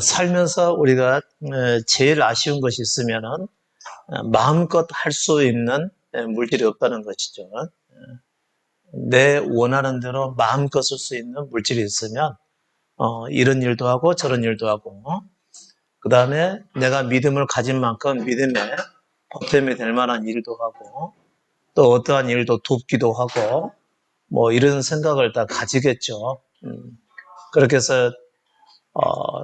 살면서 우리가 제일 아쉬운 것이 있으면은 마음껏 할 수 있는 물질이 없다는 것이죠. 내 원하는 대로 마음껏 쓸 수 있는 물질이 있으면 이런 일도 하고 저런 일도 하고 그 다음에 내가 믿음을 가진 만큼 믿음에 보탬이 될 만한 일도 하고 또 어떠한 일도 돕기도 하고 뭐 이런 생각을 다 가지겠죠. 그렇게 해서 어,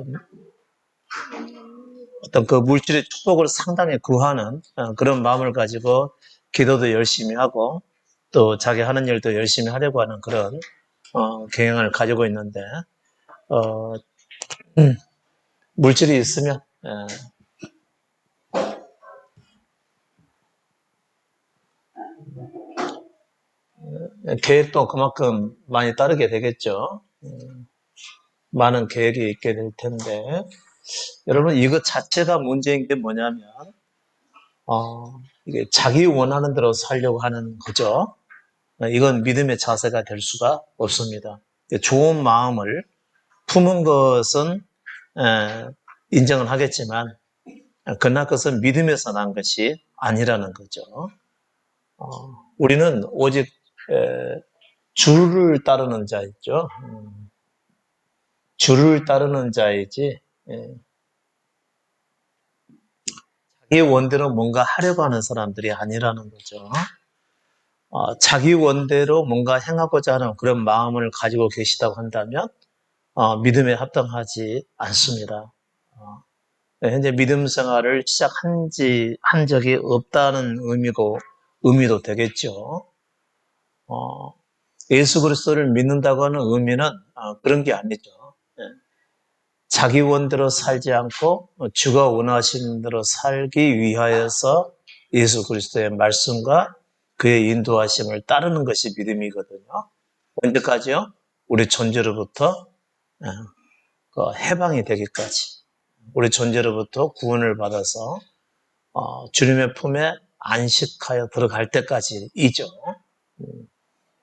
어떤 그 물질의 축복을 상당히 구하는 그런 마음을 가지고 기도도 열심히 하고 또 자기 하는 일도 열심히 하려고 하는 그런 경향을 가지고 있는데 어, 물질이 있으면 계획도 그만큼 많이 따르게 되겠죠. 많은 계획이 있게 될 텐데 여러분 이것 자체가 문제인 게 뭐냐면 이게 자기 원하는 대로 살려고 하는 거죠. 이건 믿음의 자세가 될 수가 없습니다. 좋은 마음을 품은 것은 인정을 하겠지만 그러나 그것은 믿음에서 난 것이 아니라는 거죠. 우리는 오직 주를 따르는 자이죠. 주를 따르는 자이지 자기 원대로 뭔가 하려고 하는 사람들이 아니라는 거죠. 자기 원대로 뭔가 행하고자 하는 그런 마음을 가지고 계시다고 한다면 믿음에 합당하지 않습니다. 현재 믿음 생활을 한 적이 없다는 의미도 되겠죠. 예수 그리스도를 믿는다고 하는 의미는 그런 게 아니죠. 예. 자기 원대로 살지 않고 주가 원하시는 대로 살기 위하여서 예수 그리스도의 말씀과 그의 인도하심을 따르는 것이 믿음이거든요. 언제까지요? 우리 존재로부터 해방이 되기까지. 우리 존재로부터 구원을 받아서 주님의 품에 안식하여 들어갈 때까지이죠.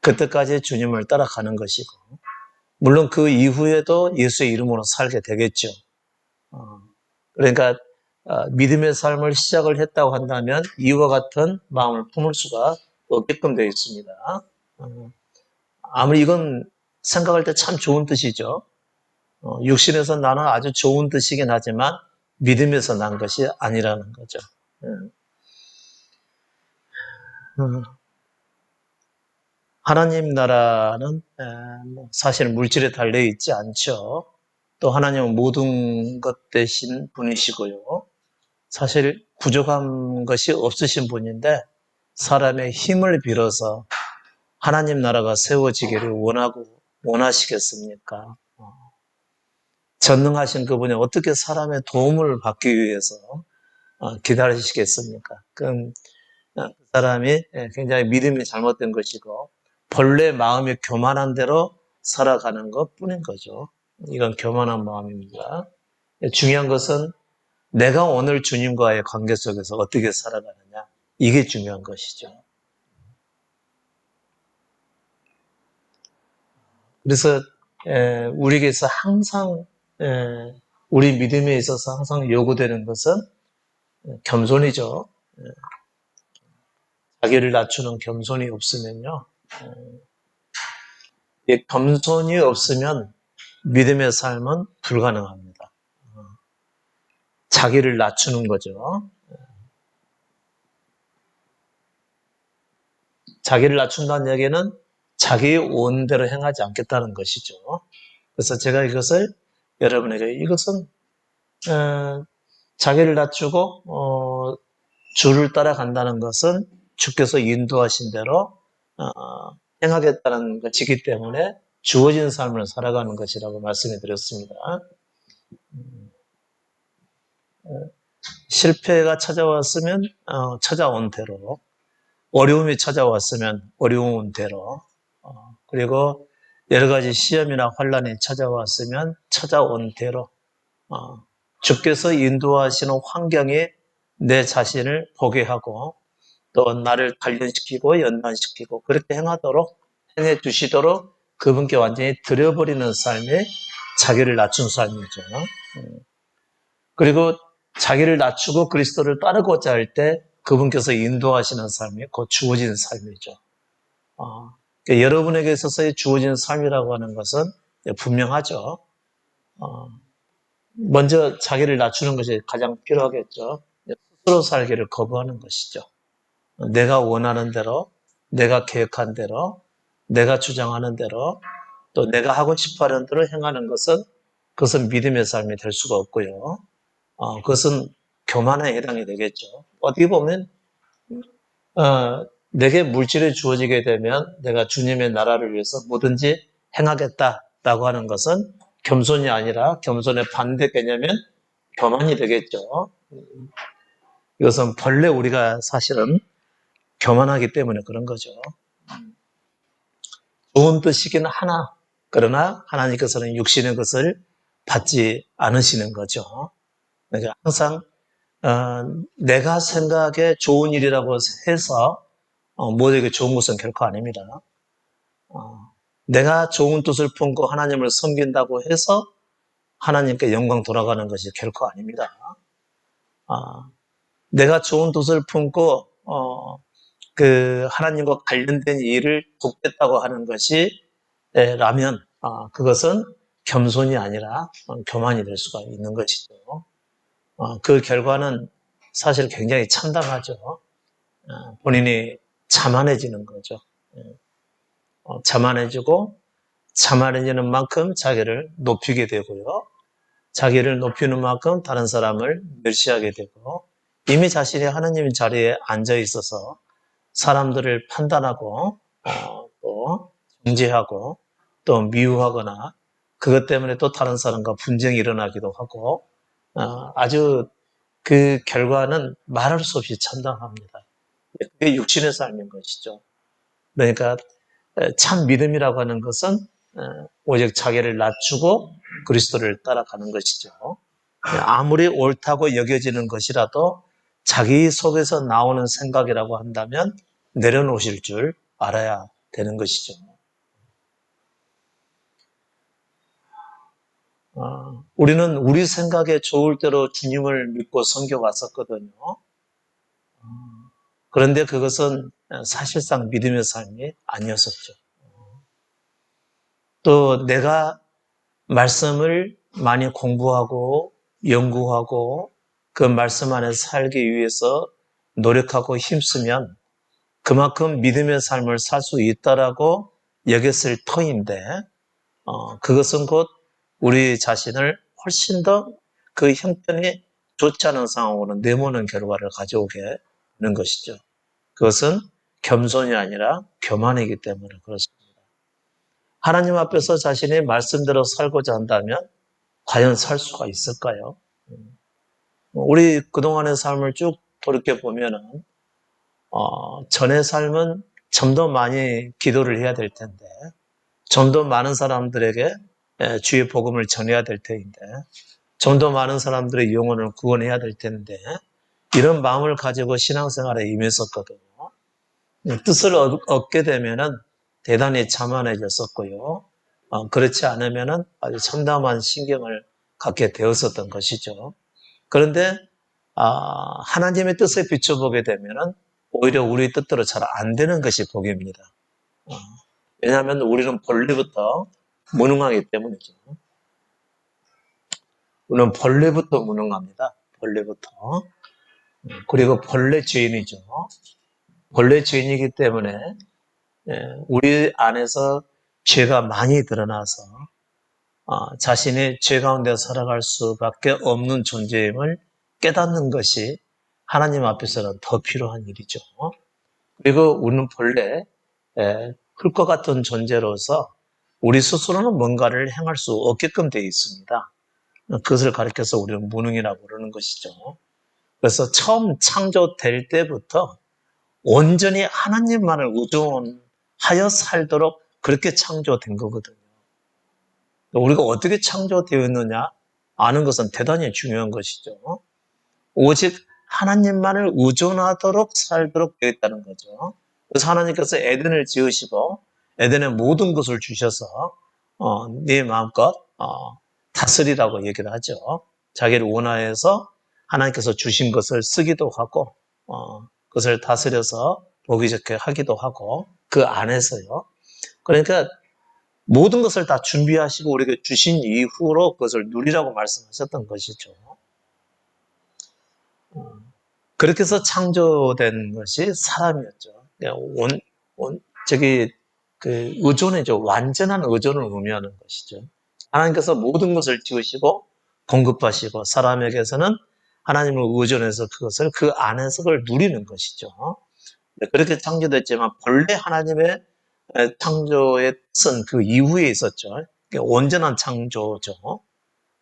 그때까지 주님을 따라가는 것이고 물론 그 이후에도 예수의 이름으로 살게 되겠죠. 그러니까 믿음의 삶을 시작을 했다고 한다면 이와 같은 마음을 품을 수가 없게끔 되어 있습니다. 아무리 이건 생각할 때 참 좋은 뜻이죠. 육신에서 나는 아주 좋은 뜻이긴 하지만 믿음에서 난 것이 아니라는 거죠. 하나님 나라는 사실 물질에 달려 있지 않죠. 또 하나님은 모든 것 되신 분이시고요. 사실 부족한 것이 없으신 분인데 사람의 힘을 빌어서 하나님 나라가 세워지기를 원하시겠습니까? 전능하신 그분이 어떻게 사람의 도움을 받기 위해서 기다리시겠습니까? 그럼 그 사람이 굉장히 믿음이 잘못된 것이고 본래 마음이 교만한 대로 살아가는 것 뿐인 거죠. 이건 교만한 마음입니다. 중요한 것은 내가 오늘 주님과의 관계 속에서 어떻게 살아가느냐. 이게 중요한 것이죠. 그래서 우리에게서 항상 우리 믿음에 있어서 항상 요구되는 것은 겸손이죠. 자기를 낮추는 겸손이 없으면요. 겸손이 없으면 믿음의 삶은 불가능합니다. 자기를 낮추는 거죠. 자기를 낮춘다는 얘기는 자기 원대로 행하지 않겠다는 것이죠. 그래서 제가 이것을 여러분에게 이것은 자기를 낮추고 주를 따라간다는 것은 주께서 인도하신 대로 행하겠다는 것이기 때문에 주어진 삶을 살아가는 것이라고 말씀해 드렸습니다. 실패가 찾아왔으면 찾아온 대로, 어려움이 찾아왔으면 어려운 대로, 그리고 여러 가지 시험이나 환란이 찾아왔으면 찾아온 대로 주께서 인도하시는 환경에 내 자신을 보게 하고 또 나를 단련시키고 연단시키고 그렇게 행해 주시도록 그분께 완전히 드려버리는 삶이 자기를 낮춘 삶이죠. 그리고 자기를 낮추고 그리스도를 따르고자 할 때 그분께서 인도하시는 삶이 곧 주어진 삶이죠. 그러니까 여러분에게 있어서의 주어진 삶이라고 하는 것은 분명하죠. 먼저 자기를 낮추는 것이 가장 필요하겠죠. 스스로 살기를 거부하는 것이죠. 내가 원하는 대로, 내가 계획한 대로, 내가 주장하는 대로, 또 내가 하고 싶어 하는 대로 행하는 그것은 믿음의 삶이 될 수가 없고요. 그것은 교만에 해당이 되겠죠. 어떻게 보면, 내게 물질이 주어지게 되면 내가 주님의 나라를 위해서 뭐든지 행하겠다라고 하는 것은 겸손이 아니라 겸손의 반대 개념은 교만이 되겠죠. 이것은 본래 우리가 사실은 교만하기 때문에 그런 거죠. 좋은 뜻이긴 하나, 그러나 하나님께서는 육신의 것을 받지 않으시는 거죠. 그러니까 항상 내가 생각에 좋은 일이라고 해서 모두에게 좋은 것은 결코 아닙니다. 내가 좋은 뜻을 품고 하나님을 섬긴다고 해서 하나님께 영광 돌아가는 것이 결코 아닙니다. 내가 좋은 뜻을 품고 그 하나님과 관련된 일을 돕겠다고 하는 것이 라면 그것은 겸손이 아니라 교만이 될 수가 있는 것이죠. 그 결과는 사실 굉장히 참담하죠. 본인이 자만해지는 거죠. 자만해지고 자만해지는 만큼 자기를 높이게 되고요. 자기를 높이는 만큼 다른 사람을 멸시하게 되고 이미 자신이 하나님의 자리에 앉아 있어서 사람들을 판단하고 또 정죄하고 또 미워하거나 그것 때문에 또 다른 사람과 분쟁이 일어나기도 하고 아주 그 결과는 말할 수 없이 참담합니다. 그게 육신의 삶인 것이죠. 그러니까 참 믿음이라고 하는 것은 오직 자기를 낮추고 그리스도를 따라가는 것이죠. 아무리 옳다고 여겨지는 것이라도 자기 속에서 나오는 생각이라고 한다면 내려놓으실 줄 알아야 되는 것이죠. 우리는 우리 생각에 좋을 대로 주님을 믿고 섬겨왔었거든요. 그런데 그것은 사실상 믿음의 삶이 아니었었죠. 또 내가 말씀을 많이 공부하고 연구하고 그 말씀 안에 살기 위해서 노력하고 힘쓰면 그만큼 믿음의 삶을 살 수 있다라고 여겼을 터인데 그것은 곧 우리 자신을 훨씬 더 그 형편이 좋지 않은 상황으로 내모는 결과를 가져오게 되는 것이죠. 그것은 겸손이 아니라 교만이기 때문에 그렇습니다. 하나님 앞에서 자신이 말씀대로 살고자 한다면 과연 살 수가 있을까요? 우리 그동안의 삶을 쭉 돌이켜보면은 전의 삶은 좀 더 많이 기도를 해야 될 텐데 좀 더 많은 사람들에게 주의 복음을 전해야 될 텐데 좀 더 많은 사람들의 영혼을 구원해야 될 텐데 이런 마음을 가지고 신앙생활에 임했었거든요. 뜻을 얻게 되면은 대단히 자만해졌었고요. 그렇지 않으면은 아주 참담한 신경을 갖게 되었었던 것이죠. 그런데 하나님의 뜻에 비춰보게 되면은 오히려 우리 뜻대로 잘 안 되는 것이 복입니다. 왜냐하면 우리는 본래부터 무능하기 때문이죠. 우리는 본래부터 무능합니다. 본래부터. 그리고 본래 죄인이죠. 본래 죄인이기 때문에 우리 안에서 죄가 많이 드러나서 자신이 죄 가운데 살아갈 수밖에 없는 존재임을 깨닫는 것이 하나님 앞에서는 더 필요한 일이죠. 그리고 우리는 본래 흙과 같은 존재로서 우리 스스로는 뭔가를 행할 수 없게끔 되어 있습니다. 그것을 가리켜서 우리는 무능이라고 그러는 것이죠. 그래서 처음 창조될 때부터 온전히 하나님만을 의존하여 살도록 그렇게 창조된 거거든요. 우리가 어떻게 창조되었느냐 아는 것은 대단히 중요한 것이죠. 오직 하나님만을 의존하도록 살도록 되어 있다는 거죠. 그래서 하나님께서 에덴을 지으시고 에덴의 모든 것을 주셔서 네 마음껏 다스리라고 얘기를 하죠. 자기를 원하여서 하나님께서 주신 것을 쓰기도 하고 그것을 다스려서 보기 좋게 하기도 하고 그 안에서요. 그러니까 모든 것을 다 준비하시고 우리에게 주신 이후로 그것을 누리라고 말씀하셨던 것이죠. 그렇게 해서 창조된 것이 사람이었죠. 저기 의존이죠. 완전한 의존을 의미하는 것이죠. 하나님께서 모든 것을 지으시고 공급하시고 사람에게서는 하나님을 의존해서 그것을 그 안에서 그걸 누리는 것이죠. 그렇게 창조됐지만 본래 하나님의 창조의 뜻은 그 이후에 있었죠. 온전한 창조죠.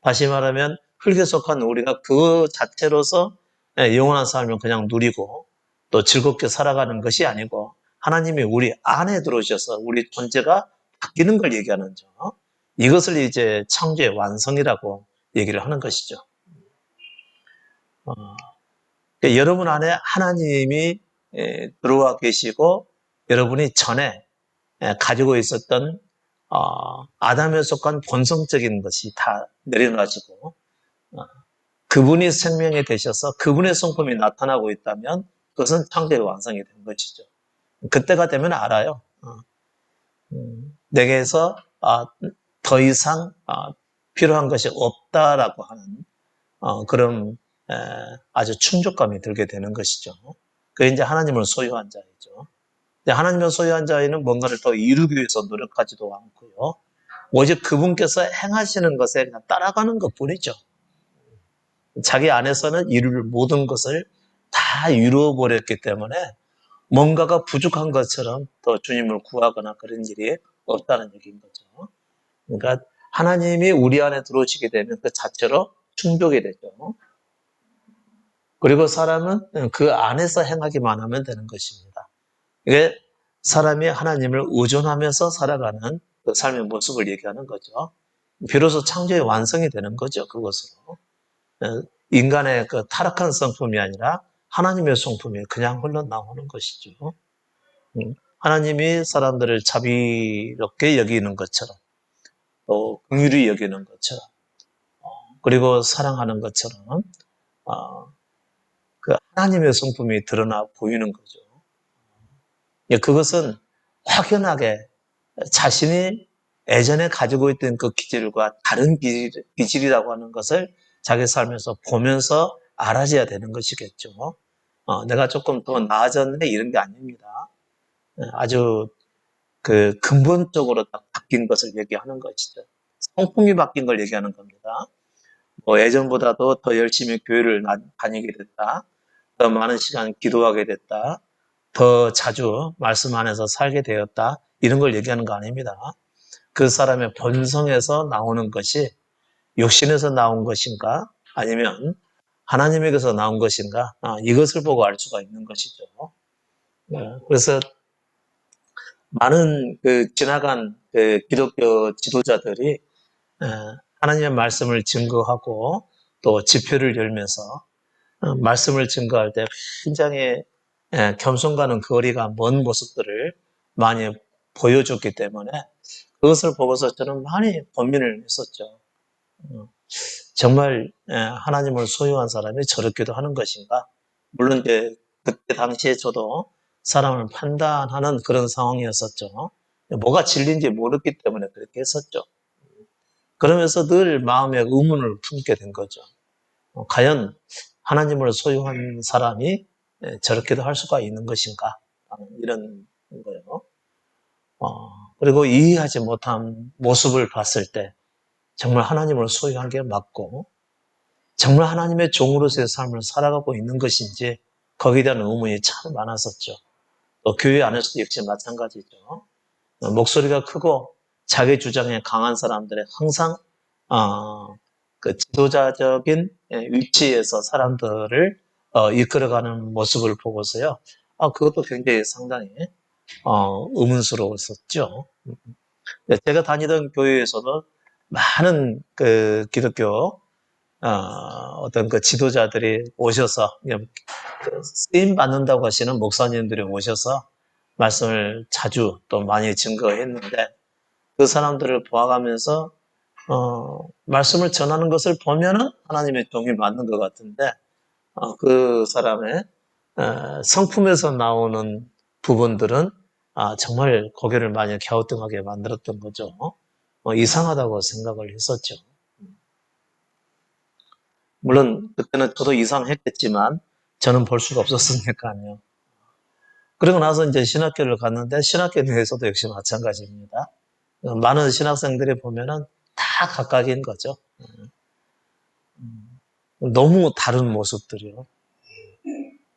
다시 말하면 흙에 속한 우리가 그 자체로서 영원한 삶을 그냥 누리고 또 즐겁게 살아가는 것이 아니고 하나님이 우리 안에 들어오셔서 우리 존재가 바뀌는 걸 얘기하는 점. 이것을 이제 창조의 완성이라고 얘기를 하는 것이죠. 그러니까 여러분 안에 하나님이 들어와 계시고 여러분이 전에 가지고 있었던 아담에 속한 본성적인 것이 다 내려놔지고 그분이 생명이 되셔서 그분의 성품이 나타나고 있다면 그것은 창조의 완성이 된 것이죠. 그때가 되면 알아요. 내게서 더 이상 필요한 것이 없다라고 하는 그런 아주 충족감이 들게 되는 것이죠. 그게 이제 하나님을 소유한 자이죠. 하나님을 소유한 자에는 뭔가를 더 이루기 위해서 노력하지도 않고요. 오직 그분께서 행하시는 것에 그냥 따라가는 것 뿐이죠. 자기 안에서는 이룰 모든 것을 다 이루어버렸기 때문에 뭔가가 부족한 것처럼 더 주님을 구하거나 그런 일이 없다는 얘기인 거죠. 그러니까 하나님이 우리 안에 들어오시게 되면 그 자체로 충족이 되죠. 그리고 사람은 그 안에서 행하기만 하면 되는 것입니다. 이게 사람이 하나님을 의존하면서 살아가는 그 삶의 모습을 얘기하는 거죠. 비로소 창조의 완성이 되는 거죠. 그것으로. 인간의 그 타락한 성품이 아니라 하나님의 성품이 그냥 흘러나오는 것이죠. 하나님이 사람들을 자비롭게 여기는 것처럼 또 긍휼히 여기는 것처럼 그리고 사랑하는 것처럼 그 하나님의 성품이 드러나 보이는 거죠. 그것은 확연하게 자신이 예전에 가지고 있던 그 기질과 다른 기질이라고 하는 것을 자기 삶에서 보면서 알아줘야 되는 것이겠죠. 내가 조금 더 나아졌네 이런 게 아닙니다. 아주 그 근본적으로 바뀐 것을 얘기하는 것이죠. 성품이 바뀐 걸 얘기하는 겁니다. 예전보다도 더 열심히 교회를 다니게 됐다. 더 많은 시간 기도하게 됐다. 더 자주 말씀 안에서 살게 되었다. 이런 걸 얘기하는 거 아닙니다. 그 사람의 본성에서 나오는 것이 육신에서 나온 것인가 아니면 하나님에게서 나온 것인가 이것을 보고 알 수가 있는 것이죠. 그래서 많은 지나간 기독교 지도자들이 하나님의 말씀을 증거하고 또 집회를 열면서 말씀을 증거할 때 굉장히 겸손과는 거리가 먼 모습들을 많이 보여줬기 때문에 그것을 보고서 저는 많이 고민을 했었죠. 정말 하나님을 소유한 사람이 저렇게도 하는 것인가? 물론 이제 그때 당시에 저도 사람을 판단하는 그런 상황이었었죠. 뭐가 진리인지 모르기 때문에 그렇게 했었죠. 그러면서 늘 마음에 의문을 품게 된 거죠. 과연 하나님을 소유한 사람이 저렇게도 할 수가 있는 것인가? 이런 거예요. 그리고 이해하지 못한 모습을 봤을 때 정말 하나님을 소유한 게 맞고 정말 하나님의 종으로서의 삶을 살아가고 있는 것인지 거기에 대한 의문이 참 많았었죠. 또 교회 안에서도 역시 마찬가지죠. 목소리가 크고 자기 주장에 강한 사람들의 항상 그 지도자적인 위치에서 사람들을 이끌어가는 모습을 보고서요. 그것도 굉장히 상당히 의문스러웠었죠. 제가 다니던 교회에서도 많은 그 기독교 어떤 그 지도자들이 오셔서 쓰임 받는다고 하시는 목사님들이 오셔서 말씀을 자주 또 많이 증거했는데 그 사람들을 보아가면서 말씀을 전하는 것을 보면은 하나님의 종이 맞는 것 같은데, 그 사람의 성품에서 나오는 부분들은 정말 고개를 많이 갸우뚱하게 만들었던 거죠. 이상하다고 생각을 했었죠. 물론 그때는 저도 이상했겠지만 저는 볼 수가 없었으니까요. 그리고 나서 이제 신학교를 갔는데 신학교 내에서도 역시 마찬가지입니다. 많은 신학생들이 보면은 다 각각인 거죠. 너무 다른 모습들이요.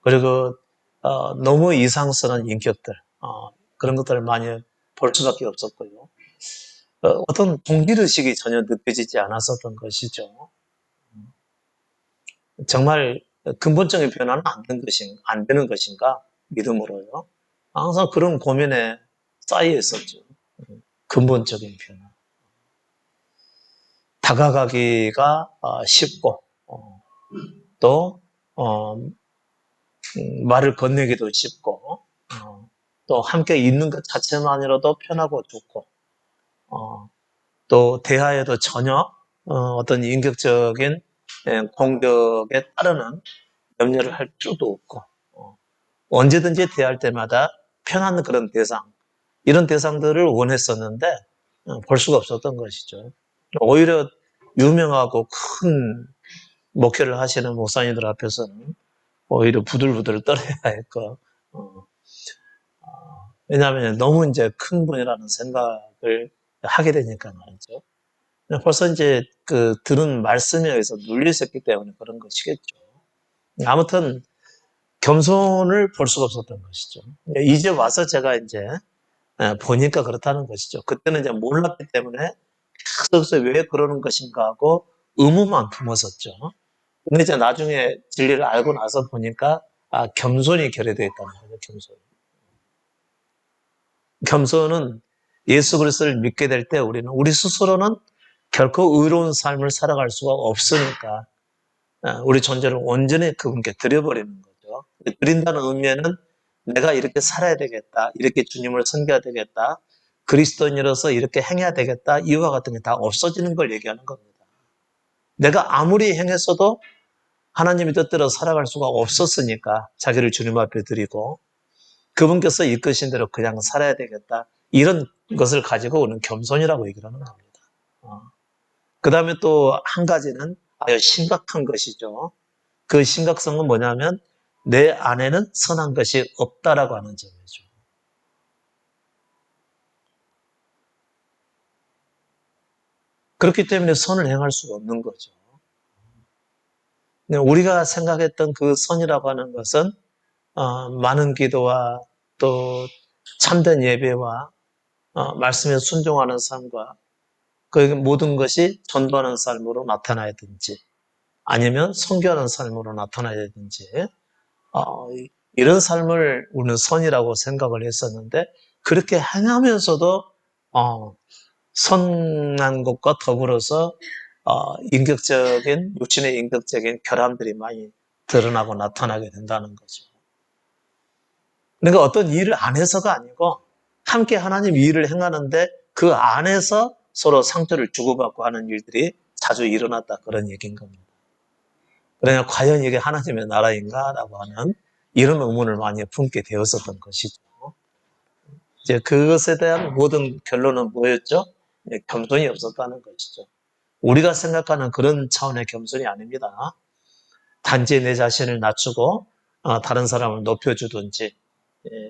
그리고 너무 이상스러운 인격들, 그런 것들을 많이 볼 수밖에 없었고요. 어떤 동질의식이 전혀 느껴지지 않았었던 것이죠. 정말 근본적인 변화는 안 되는 것인가? 믿음으로요. 항상 그런 고민에 쌓여 있었죠. 근본적인 변화. 다가가기가 쉽고, 또, 말을 건네기도 쉽고, 또 함께 있는 것 자체만으로도 편하고 좋고, 또 대화에도 전혀 어떤 인격적인 공격에 따르는 염려를 할 필요도 없고, 언제든지 대할 때마다 편한 그런 대상, 이런 대상들을 원했었는데 볼 수가 없었던 것이죠. 오히려 유명하고 큰 목회를 하시는 목사님들 앞에서는 오히려 부들부들 떨어야 했고, 왜냐하면 너무 이제 큰 분이라는 생각을 하게 되니까 말이죠. 벌써 이제 그 들은 말씀에 의해서 눌려 있었기 때문에 그런 것이겠죠. 아무튼 겸손을 볼 수가 없었던 것이죠. 이제 와서 제가 이제 보니까 그렇다는 것이죠. 그때는 이제 몰랐기 때문에 계속 왜 그러는 것인가 하고 의무만 품었었죠. 근데 이제 나중에 진리를 알고 나서 보니까 겸손이 결여되어 있다는 거죠. 겸손. 겸손은 예수 그리스도를 믿게 될 때 우리 스스로는 결코 의로운 삶을 살아갈 수가 없으니까 우리 존재를 온전히 그분께 드려버리는 거죠. 드린다는 의미에는 내가 이렇게 살아야 되겠다, 이렇게 주님을 섬겨야 되겠다, 그리스도인으로서 이렇게 행해야 되겠다, 이와 같은 게 다 없어지는 걸 얘기하는 겁니다. 내가 아무리 행했어도 하나님의 뜻대로 살아갈 수가 없었으니까 자기를 주님 앞에 드리고 그분께서 이끄신 대로 그냥 살아야 되겠다, 이런 것을 가지고 오는 겸손이라고 얘기를 하는 겁니다. 그 다음에 또 한 가지는 아주 심각한 것이죠. 그 심각성은 뭐냐면 내 안에는 선한 것이 없다라고 하는 점이죠. 그렇기 때문에 선을 행할 수가 없는 거죠. 우리가 생각했던 그 선이라고 하는 것은 많은 기도와 또 참된 예배와 말씀에 순종하는 삶과 그 모든 것이 전도하는 삶으로 나타나야 되든지 아니면 선교하는 삶으로 나타나야 되든지 이런 삶을 우리는 선이라고 생각을 했었는데 그렇게 행하면서도 선한 것과 더불어서 육신의 인격적인 결함들이 많이 드러나고 나타나게 된다는 거죠. 그러니까 어떤 일을 안 해서가 아니고 함께 하나님 일을 행하는데 그 안에서 서로 상처를 주고받고 하는 일들이 자주 일어났다, 그런 얘기인 겁니다. 그러냐 과연 이게 하나님의 나라인가라고 하는 이런 의문을 많이 품게 되었었던 것이죠. 이제 그것에 대한 모든 결론은 뭐였죠? 겸손이 없었다는 것이죠. 우리가 생각하는 그런 차원의 겸손이 아닙니다. 단지 내 자신을 낮추고 다른 사람을 높여주든지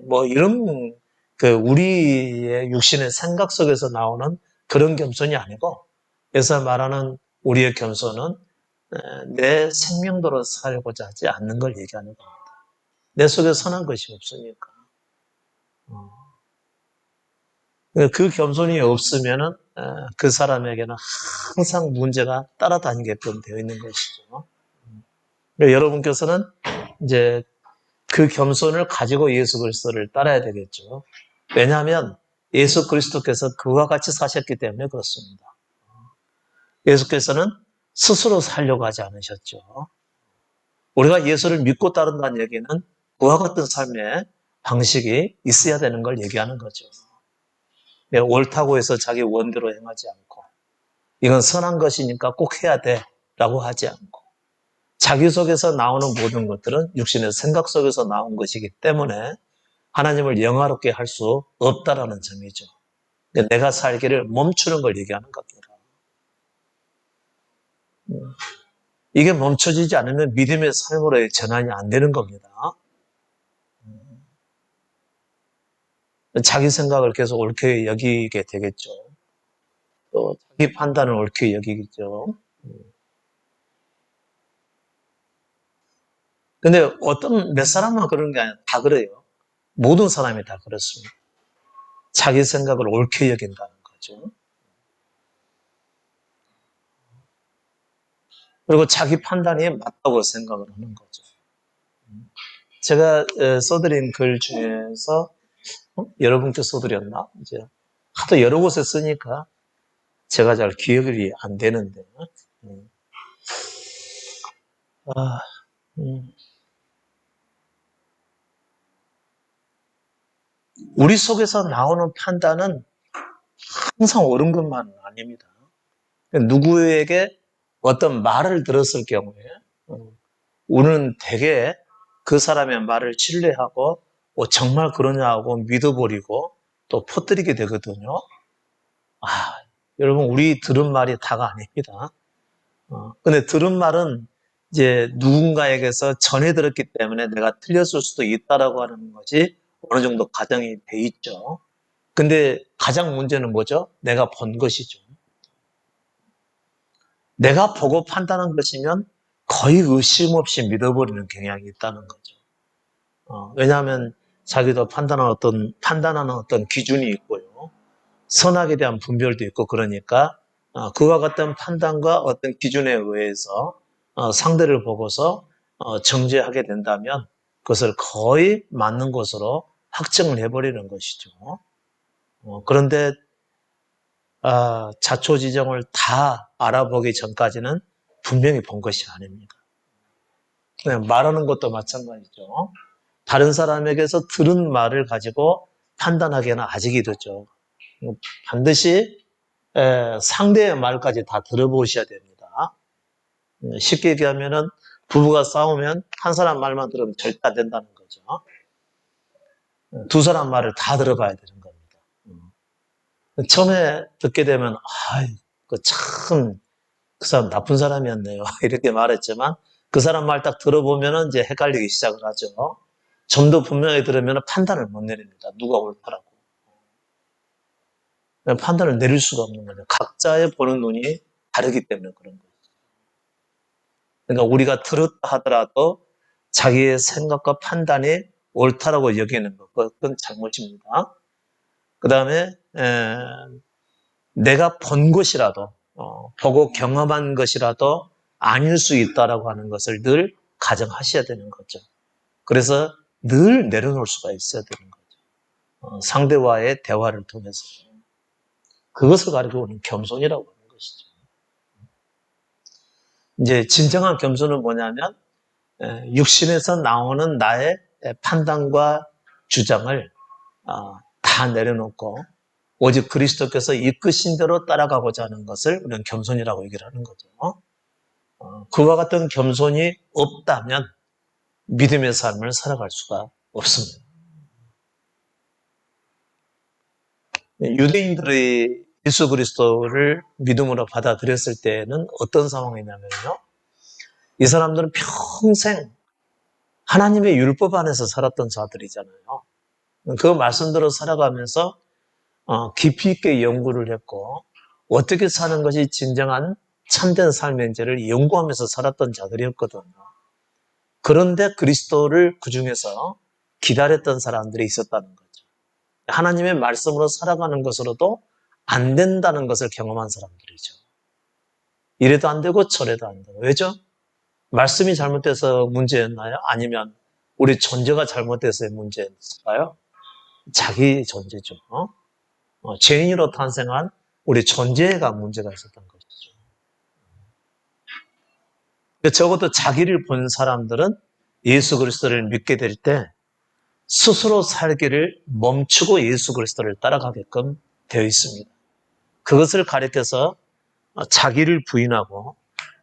뭐 이런 그 우리의 육신의 생각 속에서 나오는 그런 겸손이 아니고 여기서 말하는 우리의 겸손은 내 생명도로 살고자 하지 않는 걸 얘기하는 겁니다. 내 속에 선한 것이 없으니까. 그 겸손이 없으면은 그 사람에게는 항상 문제가 따라다니게끔 되어 있는 것이죠. 여러분께서는 이제 그 겸손을 가지고 예수 그리스도를 따라야 되겠죠. 왜냐하면 예수 그리스도께서 그와 같이 사셨기 때문에 그렇습니다. 예수께서는 스스로 살려고 하지 않으셨죠. 우리가 예수를 믿고 따른다는 얘기는 그와 같은 삶의 방식이 있어야 되는 걸 얘기하는 거죠. 옳다고 해서 자기 원대로 행하지 않고 이건 선한 것이니까 꼭 해야 돼 라고 하지 않고 자기 속에서 나오는 모든 것들은 육신의 생각 속에서 나온 것이기 때문에 하나님을 영화롭게 할 수 없다라는 점이죠. 내가 살기를 멈추는 걸 얘기하는 겁니다. 이게 멈춰지지 않으면 믿음의 삶으로의 전환이 안 되는 겁니다. 자기 생각을 계속 옳게 여기게 되겠죠. 또 자기 판단을 옳게 여기겠죠. 근데 어떤 몇 사람만 그런 게 아니라 다 그래요. 모든 사람이 다 그렇습니다. 자기 생각을 옳게 여긴다는 거죠. 그리고 자기 판단이 맞다고 생각을 하는 거죠. 제가 써드린 글 중에서 여러분께 써드렸나? 이제 하도 여러 곳에 쓰니까 제가 잘 기억이 안 되는데. 아, 우리 속에서 나오는 판단은 항상 옳은 것만은 아닙니다. 누구에게 어떤 말을 들었을 경우에 우리는 대개 그 사람의 말을 신뢰하고 정말 그러냐 하고 믿어버리고 또 퍼뜨리게 되거든요. 여러분 우리 들은 말이 다가 아닙니다. 근데 들은 말은 이제 누군가에게서 전해 들었기 때문에 내가 틀렸을 수도 있다라고 하는 것이 어느 정도 가정이 돼 있죠. 근데 가장 문제는 뭐죠? 내가 본 것이죠. 내가 보고 판단한 것이면 거의 의심 없이 믿어버리는 경향이 있다는 거죠. 왜냐하면 자기도 판단하는 어떤 기준이 있고요. 선악에 대한 분별도 있고 그러니까 그와 같은 판단과 어떤 기준에 의해서 상대를 보고서 정죄하게 된다면 그것을 거의 맞는 것으로 확정을 해버리는 것이죠. 그런데 자초지종을 다 알아보기 전까지는 분명히 본 것이 아닙니다. 그냥 말하는 것도 마찬가지죠. 다른 사람에게서 들은 말을 가지고 판단하기에는 아직 이르죠. 반드시 상대의 말까지 다 들어보셔야 됩니다. 쉽게 얘기하면은 부부가 싸우면 한 사람 말만 들으면 절대 안 된다는 거죠. 두 사람 말을 다 들어봐야 되는 겁니다. 처음에 듣게 되면 참 그 사람 나쁜 사람이었네요. 이렇게 말했지만 그 사람 말 딱 들어보면은 이제 헷갈리기 시작을 하죠. 좀 더 분명히 들으면 판단을 못 내립니다. 누가 옳다라고. 판단을 내릴 수가 없는 거죠. 각자의 보는 눈이 다르기 때문에 그런 거죠. 그러니까 우리가 들었다 하더라도 자기의 생각과 판단이 옳다라고 여기는 것, 그건 잘못입니다. 그 다음에 내가 본 것이라도 보고 경험한 것이라도 아닐 수 있다라고 하는 것을 늘 가정하셔야 되는 거죠. 그래서 늘 내려놓을 수가 있어야 되는 거죠. 상대와의 대화를 통해서. 그것을 가리키는 겸손이라고 하는 것이죠. 이제 진정한 겸손은 뭐냐면 육신에서 나오는 나의 판단과 주장을 다 내려놓고 오직 그리스도께서 이끄신 대로 따라가고자 하는 것을 우리는 겸손이라고 얘기를 하는 거죠. 그와 같은 겸손이 없다면 믿음의 삶을 살아갈 수가 없습니다. 유대인들이 예수 그리스도를 믿음으로 받아들였을 때는 어떤 상황이냐면요. 이 사람들은 평생 하나님의 율법 안에서 살았던 자들이잖아요. 그 말씀대로 살아가면서 깊이 있게 연구를 했고 어떻게 사는 것이 진정한 참된 삶인지를 연구하면서 살았던 자들이었거든요. 그런데 그리스도를 그 중에서 기다렸던 사람들이 있었다는 거죠. 하나님의 말씀으로 살아가는 것으로도 안 된다는 것을 경험한 사람들이죠. 이래도 안 되고 저래도 안 되고. 왜죠? 말씀이 잘못돼서 문제였나요? 아니면 우리 존재가 잘못돼서의 문제였을까요? 자기 존재죠. 죄인으로 탄생한 우리 존재가 문제가 있었던 것이죠. 적어도 자기를 본 사람들은 예수 그리스도를 믿게 될 때 스스로 살기를 멈추고 예수 그리스도를 따라가게끔 되어 있습니다. 그것을 가리켜서 자기를 부인하고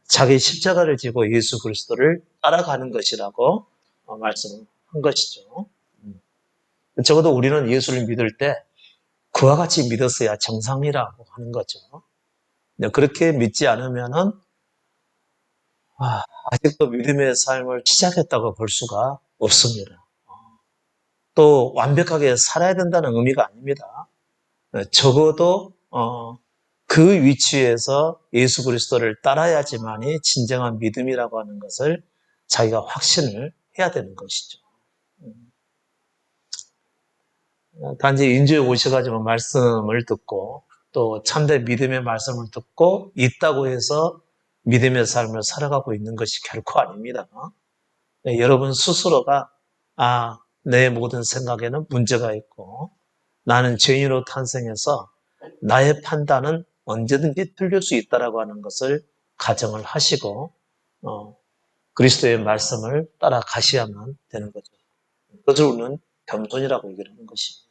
자기 십자가를 지고 예수 그리스도를 따라가는 것이라고 말씀한 것이죠. 적어도 우리는 예수를 믿을 때 그와 같이 믿었어야 정상이라고 하는 거죠. 그렇게 믿지 않으면은 아직도 믿음의 삶을 시작했다고 볼 수가 없습니다. 또 완벽하게 살아야 된다는 의미가 아닙니다. 적어도 그 위치에서 예수 그리스도를 따라야지만이 진정한 믿음이라고 하는 것을 자기가 확신을 해야 되는 것이죠. 단지 인주에 오셔가지고 말씀을 듣고 또 참된 믿음의 말씀을 듣고 있다고 해서 믿음의 삶을 살아가고 있는 것이 결코 아닙니다. 여러분 스스로가 내 모든 생각에는 문제가 있고 나는 죄인으로 탄생해서 나의 판단은 언제든지 틀릴 수 있다라고 하는 것을 가정을 하시고 그리스도의 말씀을 따라가셔야만 되는 거죠. 그것을 우리는 겸손이라고 얘기하는 것입니다.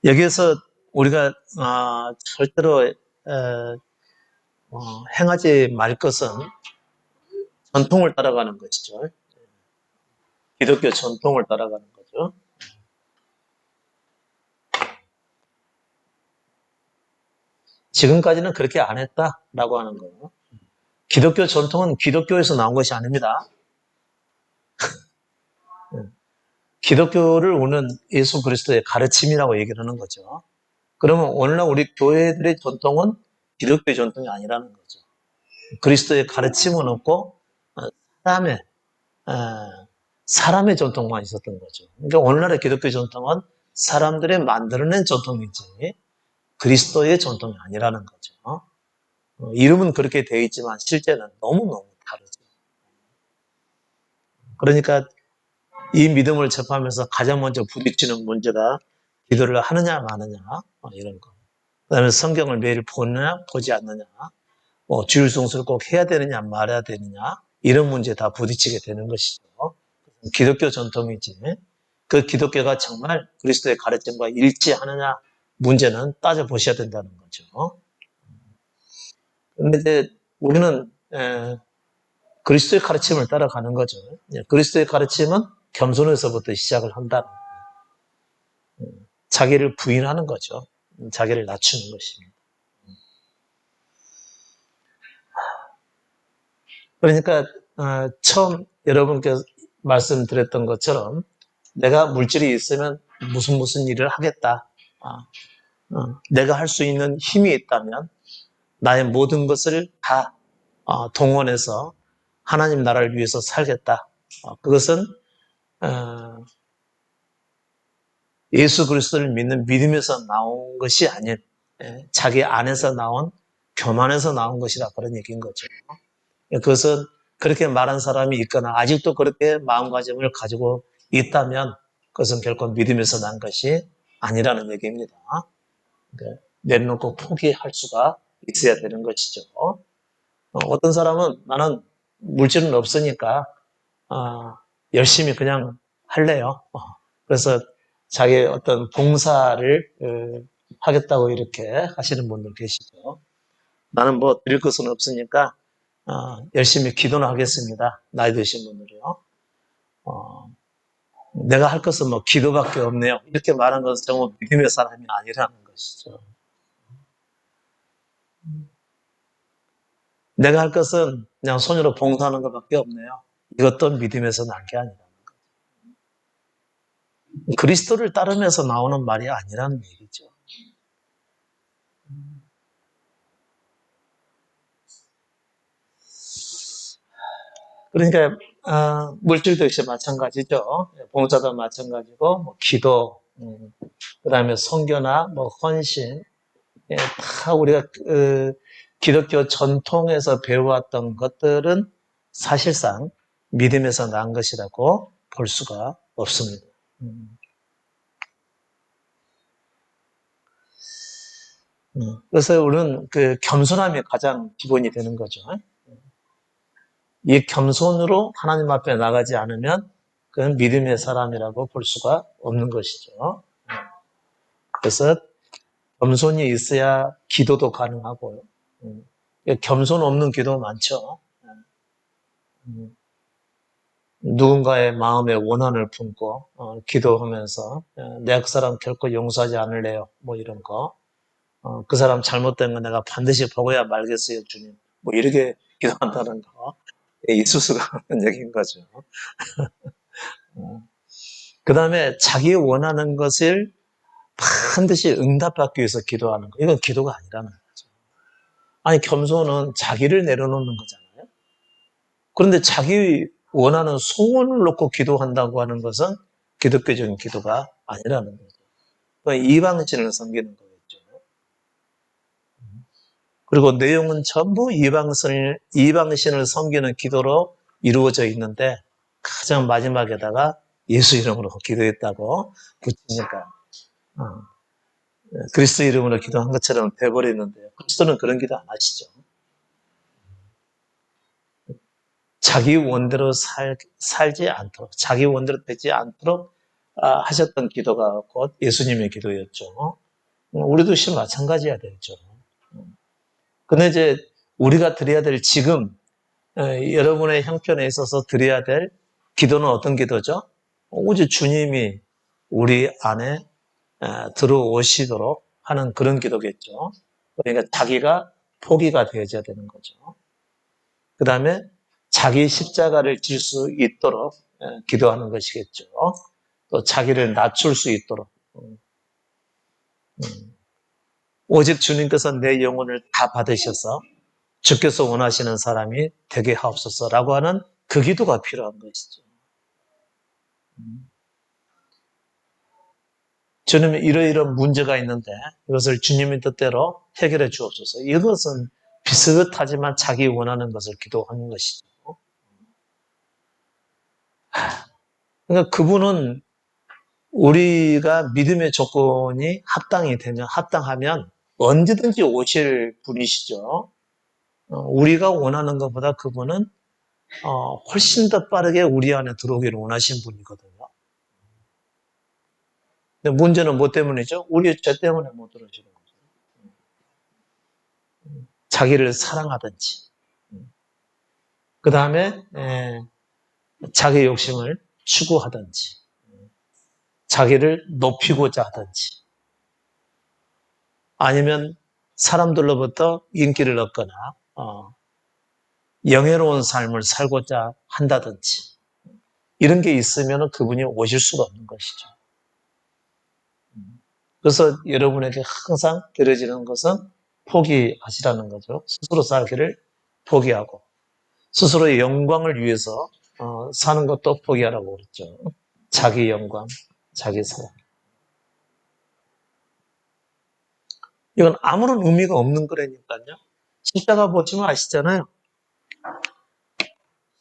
여기에서 우리가 절대로 행하지 말 것은 전통을 따라가는 것이죠. 기독교 전통을 따라가는 거죠. 지금까지는 그렇게 안 했다라고 하는 거예요. 기독교 전통은 기독교에서 나온 것이 아닙니다. 기독교를 우리는 예수 그리스도의 가르침이라고 얘기를 하는 거죠. 그러면 오늘날 우리 교회들의 전통은 기독교의 전통이 아니라는 거죠. 그리스도의 가르침은 없고 사람의 사람의 전통만 있었던 거죠. 그러니까 오늘날의 기독교 전통은 사람들의 만들어낸 전통이지 그리스도의 전통이 아니라는 거죠. 이름은 그렇게 되어 있지만 실제는 너무너무 다르죠. 그러니까 이 믿음을 접하면서 가장 먼저 부딪히는 문제가 기도를 하느냐 마느냐 이런 거. 그다음에 성경을 매일 보느냐 보지 않느냐, 주일 성수를 꼭 해야 되느냐 말아야 되느냐 이런 문제에 다 부딪히게 되는 것이죠. 기독교 전통이지 그 기독교가 정말 그리스도의 가르침과 일치하느냐 문제는 따져보셔야 된다는 거죠. 그런데 이제 우리는 그리스도의 가르침을 따라가는 거죠. 그리스도의 가르침은 겸손에서부터 시작을 한다. 자기를 부인하는 거죠. 자기를 낮추는 것입니다. 그러니까 처음 여러분께 말씀드렸던 것처럼 내가 물질이 있으면 무슨 일을 하겠다. 내가 할 수 있는 힘이 있다면 나의 모든 것을 다 동원해서 하나님 나라를 위해서 살겠다. 그것은 예수 그리스도를 믿는 믿음에서 나온 것이 아닌 자기 안에서 나온 교만에서 나온 것이라 그런 얘기인 거죠. 그것은 그렇게 말한 사람이 있거나 아직도 그렇게 마음가짐을 가지고 있다면 그것은 결코 믿음에서 난 것이 아니라는 얘기입니다. 내려놓고 포기할 수가 있어야 되는 것이죠. 어떤 사람은 나는 물질은 없으니까 열심히 그냥 할래요. 그래서 자기 어떤 봉사를 하겠다고 이렇게 하시는 분들 계시죠. 나는 뭐 드릴 것은 없으니까 열심히 기도는 하겠습니다. 나이 드신 분들이요. 내가 할 것은 뭐 기도밖에 없네요. 이렇게 말한 것은 정말 믿음의 사람이 아니라는 것이죠. 내가 할 것은 그냥 손으로 봉사하는 것밖에 없네요. 이것도 믿음에서 난 게 아니라는 거죠. 그리스도를 따르면서 나오는 말이 아니라는 얘기죠. 그러니까 물질도 역시 마찬가지죠. 봉사도 마찬가지고 뭐 기도, 그다음에 선교나 뭐 헌신, 다 우리가 기독교 전통에서 배워왔던 것들은 사실상 믿음에서 난 것이라고 볼 수가 없습니다. 그래서 우리는 그 겸손함이 가장 기본이 되는 거죠. 이 겸손으로 하나님 앞에 나가지 않으면 그건 믿음의 사람이라고 볼 수가 없는 것이죠. 그래서 겸손이 있어야 기도도 가능하고요. 겸손 없는 기도 많죠. 누군가의 마음에 원한을 품고 기도하면서 내가 그 사람 결코 용서하지 않을래요. 뭐 이런 거. 그 사람 잘못된 거 내가 반드시 보고야 말겠어요, 주님. 뭐 이렇게 기도한다는 거. 있을 수가 없는 얘기인 거죠. 그 다음에 자기 원하는 것을 반드시 응답받기 위해서 기도하는 거. 이건 기도가 아니라는 거죠. 아니, 겸손은 자기를 내려놓는 거잖아요. 그런데 자기 원하는 소원을 놓고 기도한다고 하는 것은 기독교적인 기도가 아니라는 거죠. 이방신을 섬기는 거겠죠. 그리고 내용은 전부 이방신을 섬기는 기도로 이루어져 있는데 가장 마지막에다가 예수 이름으로 기도했다고 붙이니까 그리스도 이름으로 기도한 것처럼 돼버리는데요. 그리스도는 그런 기도 안 하시죠. 자기 원대로 살지 않도록, 자기 원대로 되지 않도록 하셨던 기도가 곧 예수님의 기도였죠. 우리도 실 마찬가지야 되죠. 근데 이제 우리가 드려야 될 지금 여러분의 형편에 있어서 드려야 될 기도는 어떤 기도죠? 오직 주님이 우리 안에 들어오시도록 하는 그런 기도겠죠. 그러니까 자기가 포기가 되어져야 되는 거죠. 그 다음에 자기 십자가를 질 수 있도록 기도하는 것이겠죠. 또 자기를 낮출 수 있도록. 오직 주님께서 내 영혼을 다 받으셔서 주께서 원하시는 사람이 되게 하옵소서라고 하는 그 기도가 필요한 것이죠. 주님이 이러이러한 문제가 있는데 이것을 주님의 뜻대로 해결해 주옵소서. 이것은 비슷하지만 자기 원하는 것을 기도하는 것이죠. 그러니까 그분은 우리가 믿음의 조건이 합당하면 언제든지 오실 분이시죠. 우리가 원하는 것보다 그분은 훨씬 더 빠르게 우리 안에 들어오기를 원하신 분이거든요. 근데 문제는 뭐 때문이죠? 우리의 죄 때문에 못 들어오시는 거죠. 자기를 사랑하든지, 그 다음에 자기 욕심을 추구하든지, 자기를 높이고자 하든지, 아니면 사람들로부터 인기를 얻거나 영예로운 삶을 살고자 한다든지 이런 게 있으면 그분이 오실 수가 없는 것이죠. 그래서 여러분에게 항상 드려지는 것은 포기하시라는 거죠. 스스로 살기를 포기하고 스스로의 영광을 위해서 사는 것도 포기하라고 그랬죠. 자기 영광, 자기 사랑. 이건 아무런 의미가 없는 거라니까요. 십자가 보시면 아시잖아요.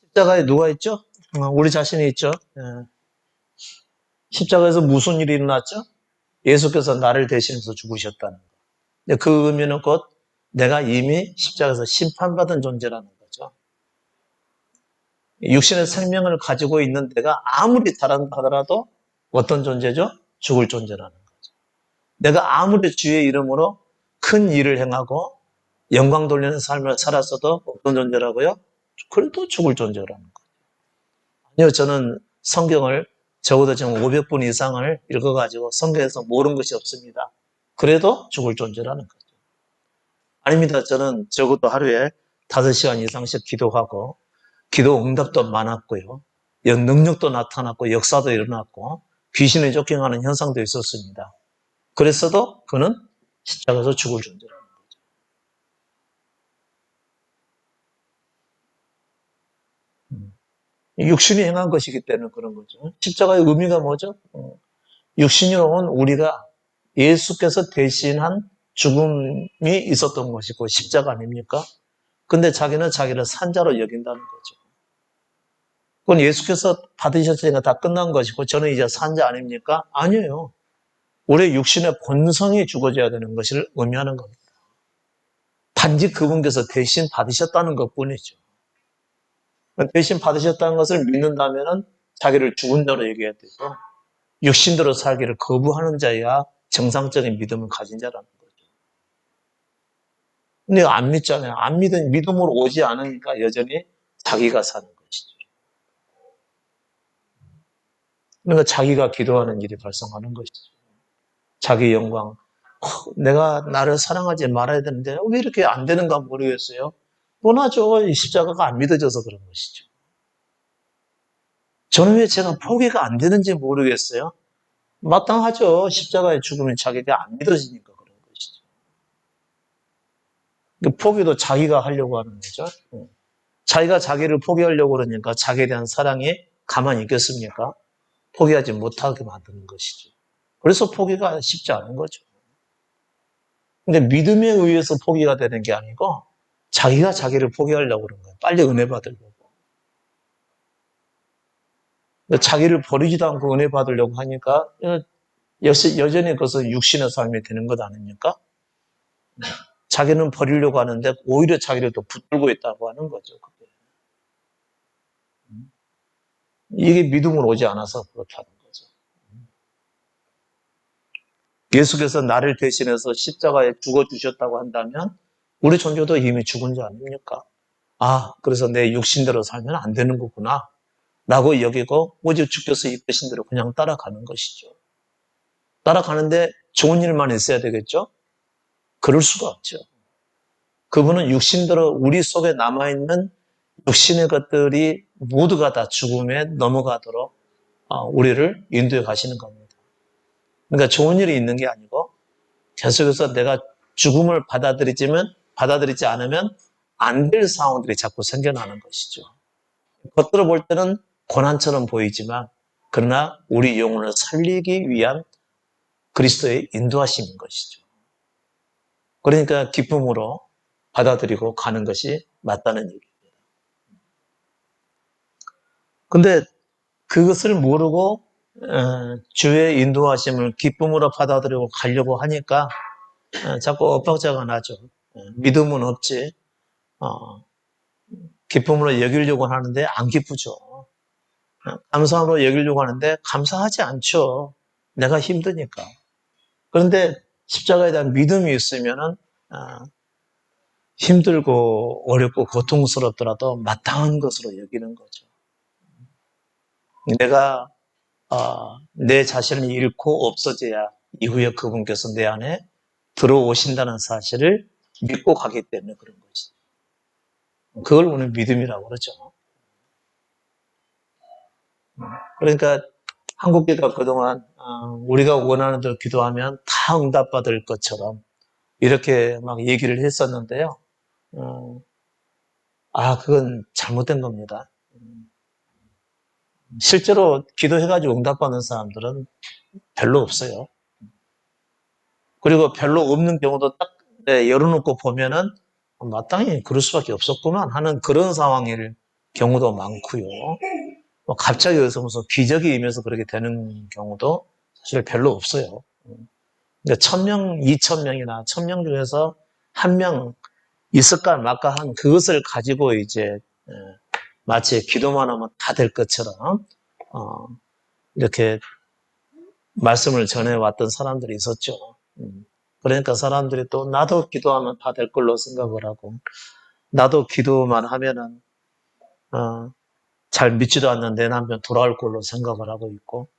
십자가에 누가 있죠? 우리 자신이 있죠. 십자가에서 무슨 일이 일어났죠? 예수께서 나를 대신해서 죽으셨다는 거. 그 의미는 곧 내가 이미 십자가에서 심판받은 존재라는 거죠. 육신의 생명을 가지고 있는 내가 아무리 잘한다 하더라도 어떤 존재죠? 죽을 존재라는 거죠. 내가 아무리 주의 이름으로 큰 일을 행하고 영광 돌리는 삶을 살았어도 어떤 존재라고요? 그래도 죽을 존재라는 거죠. 아니요, 저는 성경을 적어도 지금 500분 이상을 읽어가지고 성경에서 모르는 것이 없습니다. 그래도 죽을 존재라는 거죠. 아닙니다. 저는 적어도 하루에 5시간 이상씩 기도하고 기도 응답도 많았고요. 능력도 나타났고 역사도 일어났고 귀신을 쫓겨가는 현상도 있었습니다. 그랬어도 그는 십자가에서 죽을 존재라는 거죠. 육신이 행한 것이기 때문에 그런 거죠. 십자가의 의미가 뭐죠? 육신으로 온 우리가 예수께서 대신한 죽음이 있었던 것이고 십자가 아닙니까? 근데 자기는 자기를 산자로 여긴다는 거죠. 그건 예수께서 받으셨으니까 다 끝난 것이고 저는 이제 산자 아닙니까? 아니에요. 우리 육신의 본성이 죽어져야 되는 것을 의미하는 겁니다. 단지 그분께서 대신 받으셨다는 것뿐이죠. 대신 받으셨다는 것을 믿는다면 자기를 죽은 자로 얘기해야 되고 육신대로 살기를 거부하는 자야 정상적인 믿음을 가진 자라는 거죠. 근데 안 믿잖아요. 안 믿은 믿음으로 오지 않으니까 여전히 자기가 사는 것이죠. 그러니까 자기가 기도하는 일이 발생하는 것이죠. 자기 영광. 내가 나를 사랑하지 말아야 되는데 왜 이렇게 안 되는가 모르겠어요. 뻔하죠. 이 십자가가 안 믿어져서 그런 것이죠. 저는 왜 제가 포기가 안 되는지 모르겠어요. 마땅하죠. 십자가의 죽음이 자기가 안 믿어지니까 그런 것이죠. 포기도 자기가 하려고 하는 거죠. 자기가 자기를 포기하려고 그러니까 자기에 대한 사랑이 가만히 있겠습니까? 포기하지 못하게 만드는 것이죠. 그래서 포기가 쉽지 않은 거죠. 근데 믿음에 의해서 포기가 되는 게 아니고 자기가 자기를 포기하려고 그런 거예요. 빨리 은혜 받으려고. 근데 자기를 버리지도 않고 은혜 받으려고 하니까 여전히 그것은 육신의 삶이 되는 것 아닙니까? 자기는 버리려고 하는데 오히려 자기를 더 붙들고 있다고 하는 거죠. 이게 믿음으로 오지 않아서 그렇다는 거죠. 예수께서 나를 대신해서 십자가에 죽어주셨다고 한다면 우리 존재도 이미 죽은 자 아닙니까? 아, 그래서 내 육신대로 살면 안 되는 거구나 라고 여기고 오직 주께서 이끄신 대로 그냥 따라가는 것이죠. 따라가는데 좋은 일만 있어야 되겠죠? 그럴 수가 없죠. 그분은 육신대로 우리 속에 남아있는 육신의 것들이 모두가 다 죽음에 넘어가도록 우리를 인도해 가시는 겁니다. 그러니까 좋은 일이 있는 게 아니고 계속해서 내가 죽음을 받아들이지 않으면 안 될 상황들이 자꾸 생겨나는 것이죠. 겉으로 볼 때는 고난처럼 보이지만 그러나 우리 영혼을 살리기 위한 그리스도의 인도하심인 것이죠. 그러니까 기쁨으로 받아들이고 가는 것이 맞다는 얘기입니다. 근데 그것을 모르고 주의 인도하심을 기쁨으로 받아들이고 가려고 하니까 자꾸 엇박자가 나죠. 믿음은 없지. 기쁨으로 여기려고 하는데 안 기쁘죠. 감사함으로 여기려고 하는데 감사하지 않죠. 내가 힘드니까. 그런데 십자가에 대한 믿음이 있으면은 힘들고 어렵고 고통스럽더라도 마땅한 것으로 여기는 거죠. 내가 내 자신을 잃고 없어져야 이후에 그분께서 내 안에 들어오신다는 사실을 믿고 가기 때문에 그런 것이죠. 그걸 오늘 믿음이라고 그러죠. 그러니까 한국교회가 그동안 우리가 원하는 대로 기도하면 다 응답받을 것처럼 이렇게 막 얘기를 했었는데요. 그건 잘못된 겁니다. 실제로 기도해가지고 응답받는 사람들은 별로 없어요. 그리고 별로 없는 경우도 딱 열어놓고 보면은 마땅히 그럴 수밖에 없었구만 하는 그런 상황일 경우도 많고요. 갑자기 여기서 무슨 기적이 임해서 그렇게 되는 경우도 사실 별로 없어요. 그러니까 1000명, 2000명이나 1000명 중에서 한 명 있을까 말까 한 그것을 가지고 이제 마치 기도만 하면 다 될 것처럼 이렇게 말씀을 전해왔던 사람들이 있었죠. 그러니까 사람들이 또 나도 기도하면 다 될 걸로 생각을 하고 나도 기도만 하면은 잘 믿지도 않는 내 남편 돌아올 걸로 생각을 하고 있고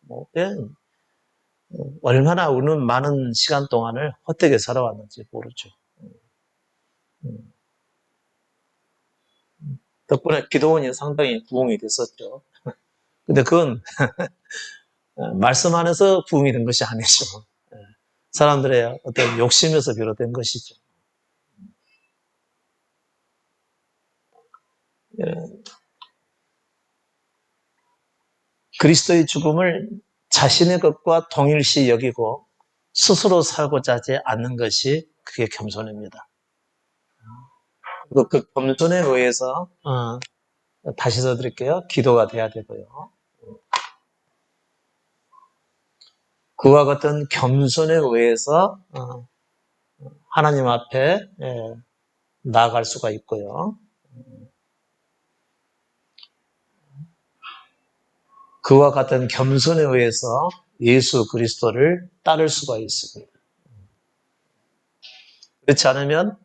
얼마나 우리는 많은 시간 동안을 헛되게 살아왔는지 모르죠. 덕분에 기도원이 상당히 부흥이 됐었죠. 근데 그건 말씀 안에서 부흥이 된 것이 아니죠. 사람들의 어떤 욕심에서 비롯된 것이죠. 그리스도의 죽음을 자신의 것과 동일시 여기고 스스로 살고자 하지 않는 것이 그게 겸손입니다. 그 겸손에 의해서 다시 써드릴게요. 기도가 돼야 되고요. 그와 같은 겸손에 의해서 하나님 앞에 나아갈 수가 있고요. 그와 같은 겸손에 의해서 예수 그리스도를 따를 수가 있습니다. 그렇지 않으면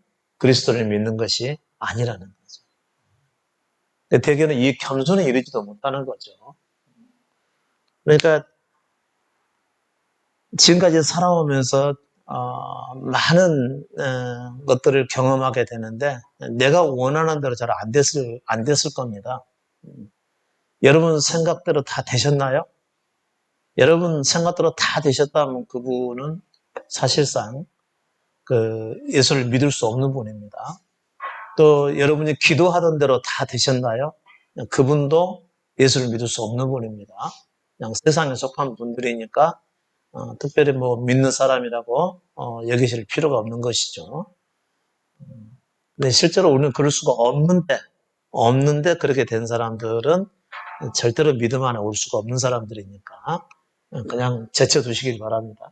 그리스도를 믿는 것이 아니라는 거죠. 대개는 이 겸손에 이르지도 못하는 거죠. 그러니까 지금까지 살아오면서 많은 것들을 경험하게 되는데 내가 원하는 대로 잘 안 됐을 겁니다. 여러분 생각대로 다 되셨나요? 여러분 생각대로 다 되셨다면 그분은 사실상 그 예수를 믿을 수 없는 분입니다. 또 여러분이 기도하던 대로 다 되셨나요? 그분도 예수를 믿을 수 없는 분입니다. 그냥 세상에 속한 분들이니까 특별히 뭐 믿는 사람이라고 여기실 필요가 없는 것이죠. 근데 실제로 우리는 그럴 수가 없는데 그렇게 된 사람들은 절대로 믿음 안에 올 수가 없는 사람들이니까 그냥 제쳐두시길 바랍니다.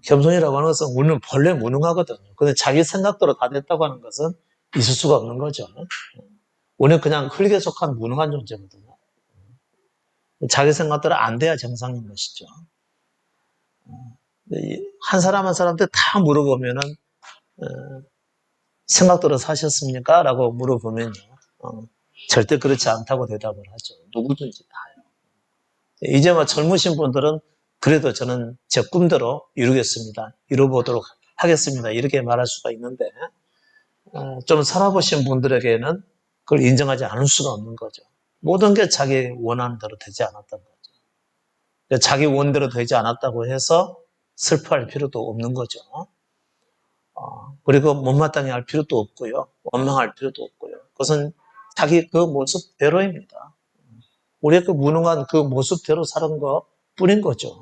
겸손이라고 하는 것은 우리는 본래 무능하거든요. 근데 자기 생각대로 다 됐다고 하는 것은 있을 수가 없는 거죠. 우리는 그냥 흙에 속한 무능한 존재거든요. 자기 생각대로 안 돼야 정상인 것이죠. 한 사람 한 사람한테 다 물어보면은 생각대로 사셨습니까? 라고 물어보면요. 절대 그렇지 않다고 대답을 하죠. 누구든지 다요. 이제 뭐 젊으신 분들은 그래도 저는 제 꿈대로 이루겠습니다. 이뤄보도록 하겠습니다. 이렇게 말할 수가 있는데 좀 살아보신 분들에게는 그걸 인정하지 않을 수가 없는 거죠. 모든 게 자기 원하는 대로 되지 않았던 거죠. 자기 원대로 되지 않았다고 해서 슬퍼할 필요도 없는 거죠. 그리고 못마땅해 할 필요도 없고요. 원망할 필요도 없고요. 그것은 자기 그 모습대로입니다. 우리의 그 무능한 그 모습대로 사는 것 뿐인 거죠.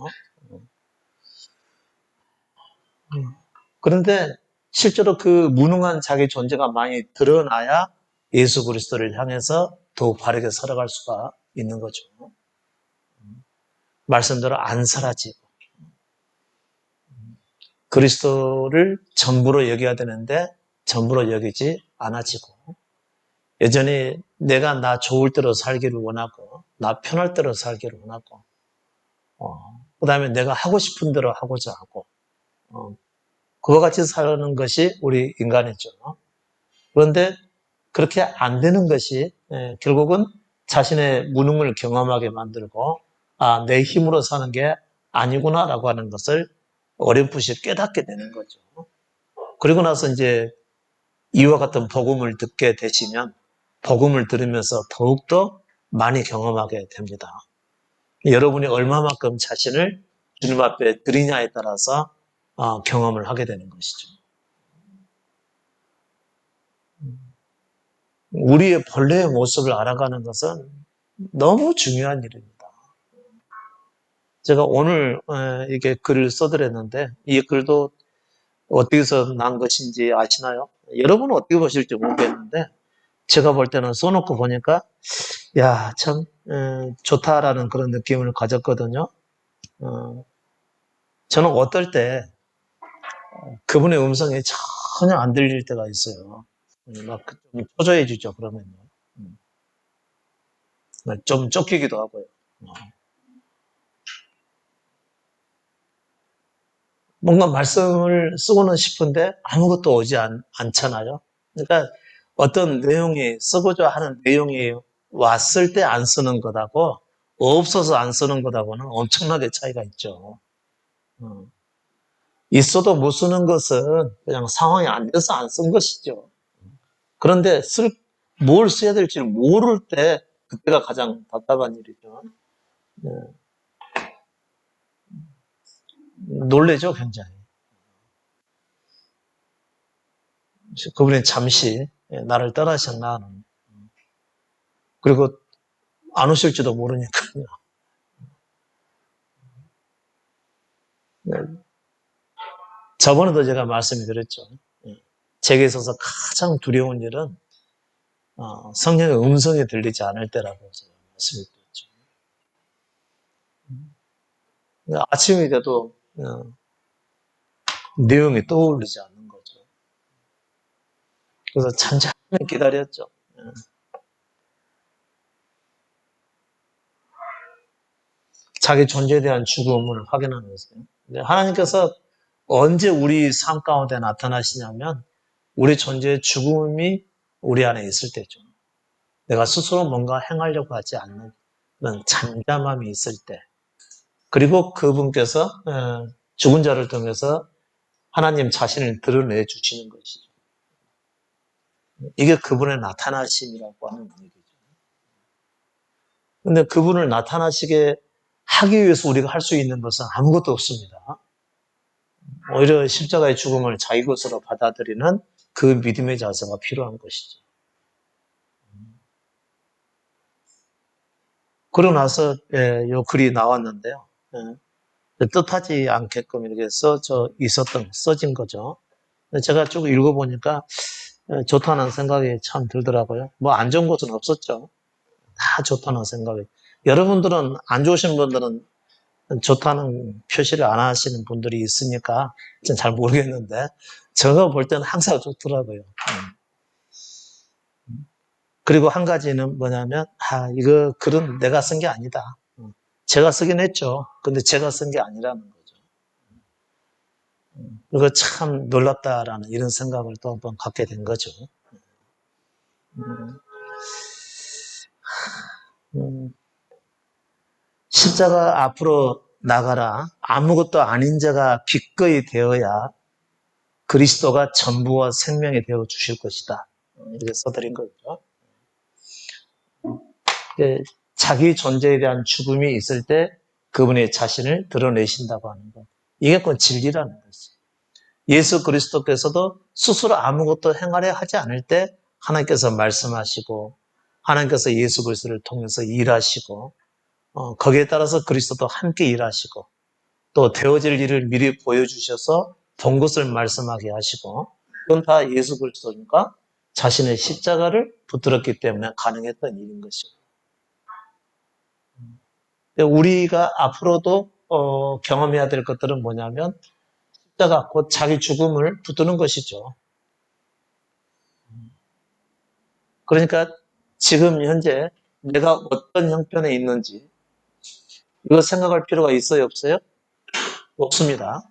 그런데 실제로 그 무능한 자기 존재가 많이 드러나야 예수 그리스도를 향해서 더욱 바르게 살아갈 수가 있는 거죠. 말씀대로 안 사라지고 그리스도를 전부로 여겨야 되는데 전부로 여기지 않아지고 여전히 내가 나 좋을 대로 살기를 원하고 나 편할 대로 살기를 원하고 그 다음에 내가 하고 싶은 대로 하고자 하고 그와 같이 사는 것이 우리 인간이죠. 그런데 그렇게 안 되는 것이 결국은 자신의 무능을 경험하게 만들고 내 힘으로 사는 게 아니구나라고 하는 것을 어렴풋이 깨닫게 되는 거죠. 그리고 나서 이제 이와 같은 복음을 듣게 되시면 복음을 들으면서 더욱더 많이 경험하게 됩니다. 여러분이 얼마만큼 자신을 주님 앞에 드리냐에 따라서 경험을 하게 되는 것이죠. 우리의 본래의 모습을 알아가는 것은 너무 중요한 일입니다. 제가 오늘 이게 글을 써드렸는데 이 글도 어디서 난 것인지 아시나요? 여러분은 어떻게 보실지 모르겠는데 제가 볼 때는 써놓고 보니까 야, 참 좋다라는 그런 느낌을 가졌거든요. 저는 어떨 때 그분의 음성이 전혀 안 들릴 때가 있어요. 막 좀 초조해지죠, 그러면요. 좀 쫓기기도 하고요. 뭔가 말씀을 쓰고는 싶은데 아무것도 오지 않잖아요. 그러니까 어떤 내용이 쓰고자 하는 내용이 왔을 때 안 쓰는 것하고 없어서 안 쓰는 것하고는 엄청나게 차이가 있죠. 어. 있어도 못 쓰는 것은 그냥 상황이 안 돼서 안 쓴 것이죠. 그런데 뭘 써야 될지 모를 때 그때가 가장 답답한 일이죠. 네. 놀래죠, 굉장히. 그분이 잠시 나를 떠나셨나 하는. 그리고 안 오실지도 모르니까요. 네. 저번에도 제가 말씀드렸죠. 제게 있어서 가장 두려운 일은 성령의 음성이 들리지 않을 때라고 제가 말씀드렸죠. 아침이 돼도 내용이 떠오르지 않는 거죠. 그래서 잠잠히 기다렸죠. 자기 존재에 대한 죽음을 확인하는 거예요. 하나님께서 언제 우리 삶 가운데 나타나시냐면 우리 존재의 죽음이 우리 안에 있을 때죠. 내가 스스로 뭔가 행하려고 하지 않는 그런 잠잠함이 있을 때. 그리고 그분께서 죽은 자를 통해서 하나님 자신을 드러내 주시는 것이죠. 이게 그분의 나타나심이라고 하는 얘기죠. 근데 그분을 나타나시게 하기 위해서 우리가 할 수 있는 것은 아무것도 없습니다. 오히려 십자가의 죽음을 자기 것으로 받아들이는 그 믿음의 자세가 필요한 것이죠. 그러고 나서 요 글이 나왔는데요. 뜻하지 않게끔 이렇게 써진 거죠. 제가 쭉 읽어보니까 좋다는 생각이 참 들더라고요. 뭐 안 좋은 것은 없었죠. 다 좋다는 생각이. 여러분들은 안 좋으신 분들은 좋다는 표시를 안 하시는 분들이 있으니까 잘 모르겠는데 제가 볼 때는 항상 좋더라고요. 그리고 한 가지는 뭐냐면 이거 글은 내가 쓴 게 아니다. 제가 쓰긴 했죠. 근데 제가 쓴 게 아니라는 거죠. 그리고 참 놀랍다라는 이런 생각을 또 한 번 갖게 된 거죠. 십자가 앞으로 나가라. 아무것도 아닌 자가 기꺼이 되어야 그리스도가 전부와 생명이 되어 주실 것이다. 이렇게 써드린 거죠. 자기 존재에 대한 죽음이 있을 때 그분의 자신을 드러내신다고 하는 것. 이게 그 진리라는 거죠. 예수 그리스도께서도 스스로 아무것도 행하려 하지 않을 때 하나님께서 말씀하시고 하나님께서 예수 그리스도를 통해서 일하시고 거기에 따라서 그리스도도 함께 일하시고 또 되어질 일을 미리 보여주셔서 본 것을 말씀하게 하시고 그건 다 예수 그리스도니까 자신의 십자가를 붙들었기 때문에 가능했던 일인 것이고 우리가 앞으로도 경험해야 될 것들은 뭐냐면 십자가 곧 자기 죽음을 붙드는 것이죠. 그러니까 지금 현재 내가 어떤 형편에 있는지 이거 생각할 필요가 있어요, 없어요? 없습니다.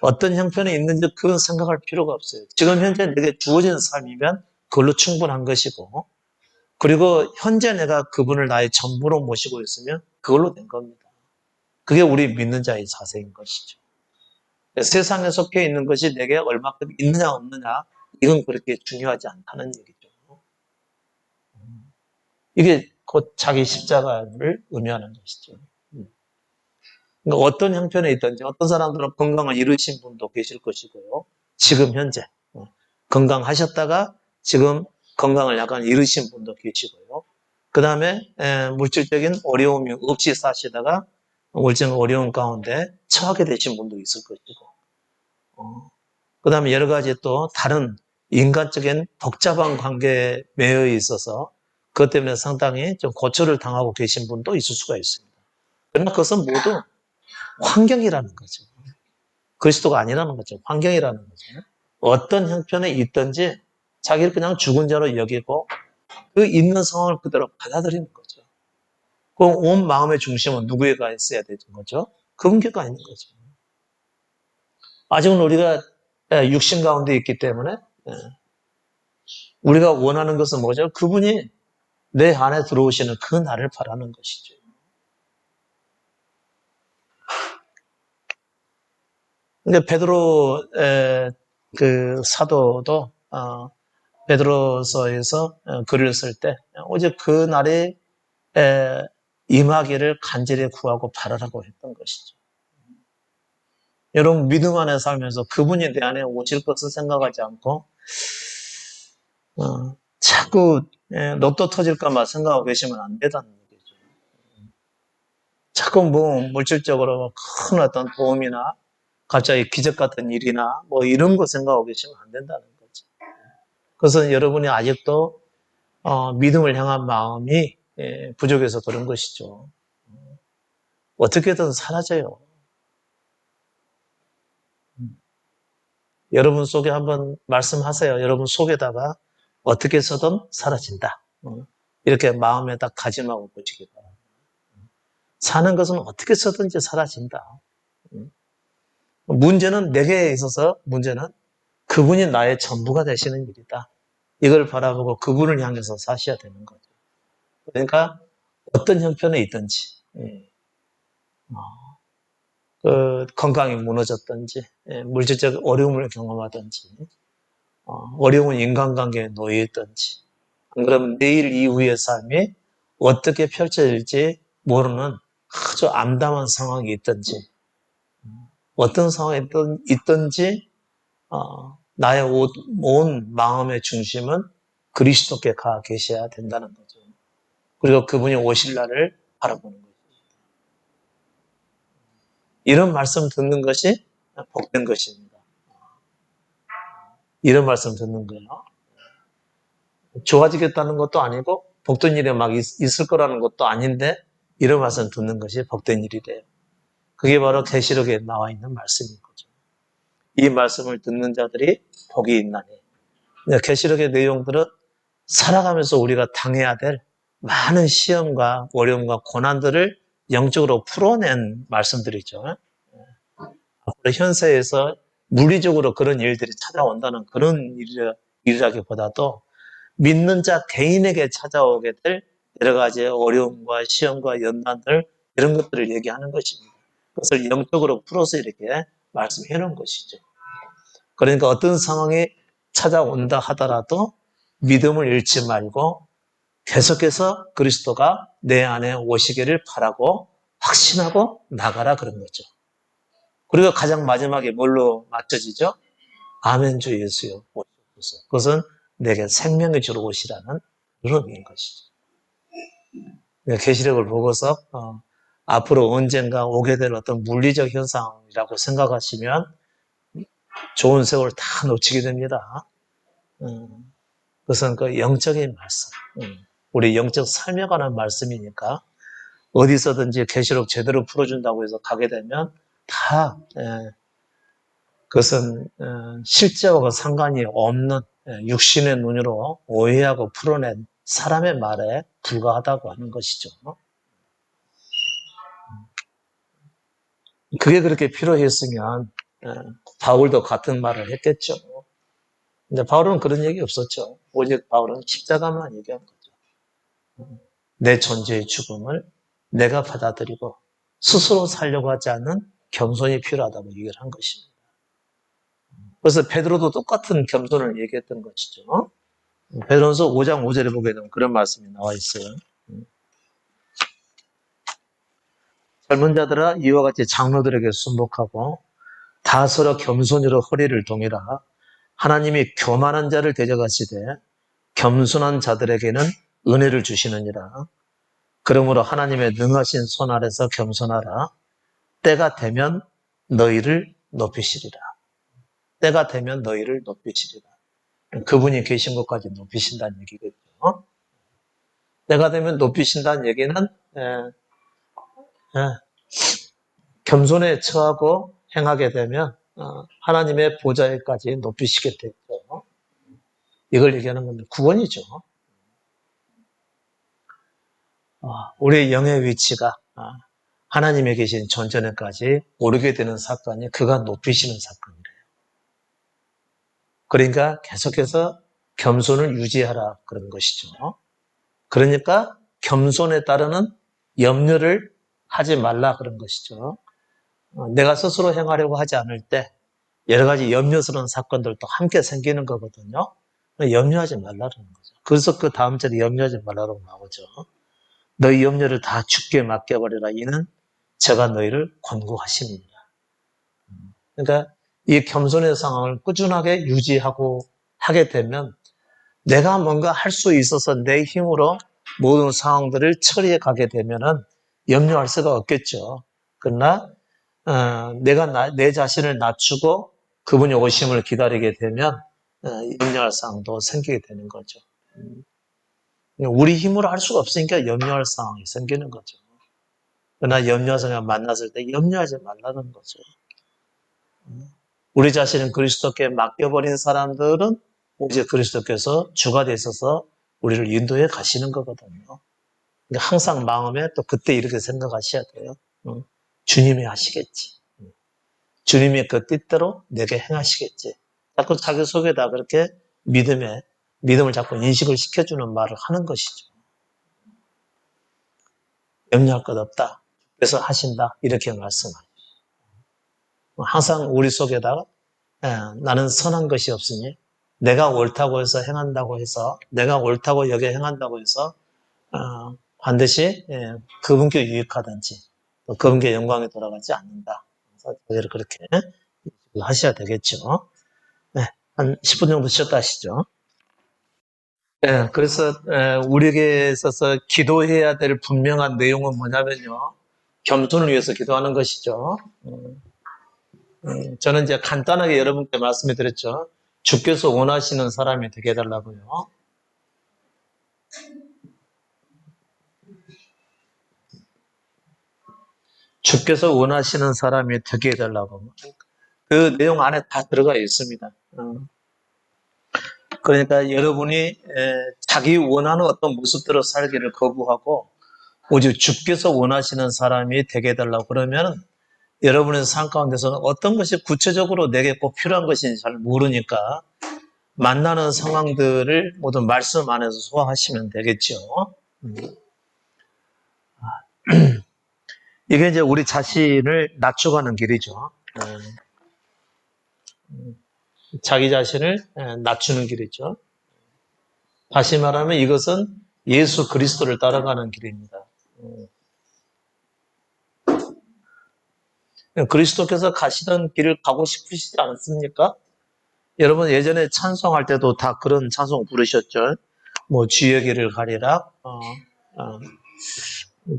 어떤 형편에 있는지 그건 생각할 필요가 없어요. 지금 현재 내게 주어진 삶이면 그걸로 충분한 것이고 그리고 현재 내가 그분을 나의 전부로 모시고 있으면 그걸로 된 겁니다. 그게 우리 믿는 자의 자세인 것이죠. 세상에 속해 있는 것이 내게 얼마큼 있느냐 없느냐 이건 그렇게 중요하지 않다는 얘기죠. 이게 곧 자기 십자가를 의미하는 것이죠. 그러니까 어떤 형편에 있든지 어떤 사람들은 건강을 잃으신 분도 계실 것이고요. 지금 현재 건강하셨다가 지금 건강을 약간 잃으신 분도 계시고요. 그 다음에 물질적인 어려움이 없이 사시다가 물질적인 어려움 가운데 처하게 되신 분도 있을 것이고 그 다음에 여러 가지 또 다른 인간적인 복잡한 관계에 매여 있어서 그것 때문에 상당히 좀 고초를 당하고 계신 분도 있을 수가 있습니다. 그러나 그것은 모두 환경이라는 거죠. 그리스도가 아니라는 거죠. 환경이라는 거죠. 어떤 형편에 있든지 자기를 그냥 죽은 자로 여기고 그 있는 상황을 그대로 받아들이는 거죠. 그럼 온 마음의 중심은 누구에가 있어야 되는 거죠? 그분께가 있는 거죠. 아직은 우리가 육신 가운데 있기 때문에 우리가 원하는 것은 뭐죠? 그분이 내 안에 들어오시는 그 날을 바라는 것이죠. 근데 베드로 그 사도도 베드로서에서 글을 쓸 때 오직 그 날에 임하기를 간절히 구하고 바라라고 했던 것이죠. 여러분 믿음 안에 살면서 그분이 내 안에 오실 것을 생각하지 않고 자꾸 로또 터질까봐 생각하고 계시면 안 된다는 얘기죠. 자꾸 뭐 물질적으로 큰 어떤 도움이나 갑자기 기적 같은 일이나 뭐 이런 거 생각하고 계시면 안 된다는 거죠. 그것은 여러분이 아직도 믿음을 향한 마음이 부족해서 그런 것이죠. 어떻게든 사라져요. 여러분 속에 한번 말씀하세요. 여러분 속에다가 어떻게 해서든 사라진다. 이렇게 마음에 딱 다짐하고 보시기 바랍니다. 사는 것은 어떻게 해서든지 사라진다. 문제는 내게 있어서 문제는 그분이 나의 전부가 되시는 일이다. 이걸 바라보고 그분을 향해서 사셔야 되는 거죠. 그러니까 어떤 형편에 있든지 건강이 무너졌든지 물질적 어려움을 경험하든지 어려운 인간관계에 놓여 있든지 안 그러면 내일 이후의 삶이 어떻게 펼쳐질지 모르는 아주 암담한 상황이 있든지 어떤 상황에 있든지 나의 온 마음의 중심은 그리스도께 가 계셔야 된다는 거죠. 그리고 그분이 오실 날을 바라보는 거죠. 이런 말씀 듣는 것이 복된 것입니다. 이런 말씀 듣는 거예요. 좋아지겠다는 것도 아니고 복된 일이 막 있을 거라는 것도 아닌데 이런 말씀 듣는 것이 복된 일이래요. 그게 바로 계시록에 나와 있는 말씀인 거죠. 이 말씀을 듣는 자들이 복이 있나니. 계시록의 내용들은 살아가면서 우리가 당해야 될 많은 시험과 어려움과 고난들을 영적으로 풀어낸 말씀들이죠. 앞으로 현세에서 물리적으로 그런 일들이 찾아온다는 그런 일이라기보다도 믿는 자 개인에게 찾아오게 될 여러 가지 어려움과 시험과 연난들 이런 것들을 얘기하는 것입니다. 그것을 영적으로 풀어서 이렇게 말씀해 놓은 것이죠. 그러니까 어떤 상황이 찾아온다 하더라도 믿음을 잃지 말고 계속해서 그리스도가 내 안에 오시기를 바라고 확신하고 나가라 그런 거죠. 그리고 가장 마지막에 뭘로 맞춰지죠? 아멘 주 예수여 오시옵소서. 그것은 내게 생명을 주러 오시라는 그런 의미인 것이죠. 계시록을 보고서 앞으로 언젠가 오게 될 어떤 물리적 현상이라고 생각하시면 좋은 세월 다 놓치게 됩니다. 그것은 그 영적인 말씀, 우리 영적 삶에 관한 말씀이니까 어디서든지 계시록 제대로 풀어준다고 해서 가게 되면 다 그것은 실제와 상관이 없는 육신의 눈으로 오해하고 풀어낸 사람의 말에 불과하다고 하는 것이죠. 그게 그렇게 필요했으면 바울도 같은 말을 했겠죠. 근데 바울은 그런 얘기 없었죠. 오직 바울은 십자가만 얘기한 거죠. 내 존재의 죽음을 내가 받아들이고 스스로 살려고 하지 않는 겸손이 필요하다고 얘기를 한 것입니다. 그래서 베드로도 똑같은 겸손을 얘기했던 것이죠. 베드로서 5장 5절에 보게 되면 그런 말씀이 나와 있어요. 젊은 자들아 이와 같이 장로들에게 순복하고 다 서로 겸손으로 허리를 동이라. 하나님이 교만한 자를 대적하시되 겸손한 자들에게는 은혜를 주시느니라. 그러므로 하나님의 능하신 손 아래서 겸손하라. 때가 되면 너희를 높이시리라. 때가 되면 너희를 높이시리라. 그분이 계신 것까지 높이신다는 얘기겠죠. 때가 되면 높이신다는 얘기는 겸손에 처하고 행하게 되면 하나님의 보좌에까지 높이시게 되죠. 이걸 얘기하는 건데 구원이죠. 우리의 영의 위치가 하나님에 계신 전전에까지 오르게 되는 사건이 그가 높이시는 사건이래요. 그러니까 계속해서 겸손을 유지하라 그런 것이죠. 그러니까 겸손에 따르는 염려를 하지 말라 그런 것이죠. 내가 스스로 행하려고 하지 않을 때 여러 가지 염려스러운 사건들도 함께 생기는 거거든요. 염려하지 말라는 거죠. 그래서 그 다음 절에 염려하지 말라고 나오죠. 너희 염려를 다 주께 맡겨버려라. 이는 제가 너희를 권고하십니다. 그러니까 이 겸손의 상황을 꾸준하게 유지하고 하게 되면 내가 뭔가 할 수 있어서 내 힘으로 모든 상황들을 처리해 가게 되면은 염려할 수가 없겠죠. 그러나 내가 내 자신을 낮추고 그분이 오심을 기다리게 되면 염려할 상황도 생기게 되는 거죠. 우리 힘으로 할 수가 없으니까 염려할 상황이 생기는 거죠. 그러나 염려하서 만났을 때 염려하지 말라는 거죠. 우리 자신을 그리스도께 맡겨버린 사람들은 오직 그리스도께서 주가 되셔서 우리를 인도해 가시는 거거든요. 항상 마음에 또 그때 이렇게 생각하셔야 돼요. 주님이 하시겠지. 주님의 그 뜻대로 내게 행하시겠지. 자꾸 자기 속에다 그렇게 믿음을 자꾸 인식을 시켜주는 말을 하는 것이죠. 염려할 것 없다. 그래서 하신다. 이렇게 말씀하죠. 항상 우리 속에다가 나는 선한 것이 없으니 내가 옳다고 해서 행한다고 해서 내가 옳다고 여겨 행한다고 해서 반드시 그분께 유익하든지 또 그분께 영광이 돌아가지 않는다. 그래서 그렇게 하셔야 되겠죠. 네, 한 10분 정도 쉬었다 하시죠. 네, 그래서 우리에게 있어서 기도해야 될 분명한 내용은 뭐냐면요. 겸손을 위해서 기도하는 것이죠. 저는 이제 간단하게 여러분께 말씀해 드렸죠. 주께서 원하시는 사람이 되게 해달라고요. 주께서 원하시는 사람이 되게 해달라고. 그 내용 안에 다 들어가 있습니다. 그러니까 여러분이 자기 원하는 어떤 모습대로 살기를 거부하고 오직 주께서 원하시는 사람이 되게 해달라고 그러면 여러분의 삶 가운데서는 어떤 것이 구체적으로 내게 꼭 필요한 것인지 잘 모르니까 만나는 상황들을 모두 말씀 안에서 소화하시면 되겠죠. 이게 이제 우리 자신을 낮춰가는 길이죠. 자기 자신을 낮추는 길이죠. 다시 말하면 이것은 예수 그리스도를 따라가는 길입니다. 그리스도께서 가시던 길을 가고 싶으시지 않습니까? 여러분 예전에 찬송할 때도 다 그런 찬송 부르셨죠. 뭐 주의 길을 가리라.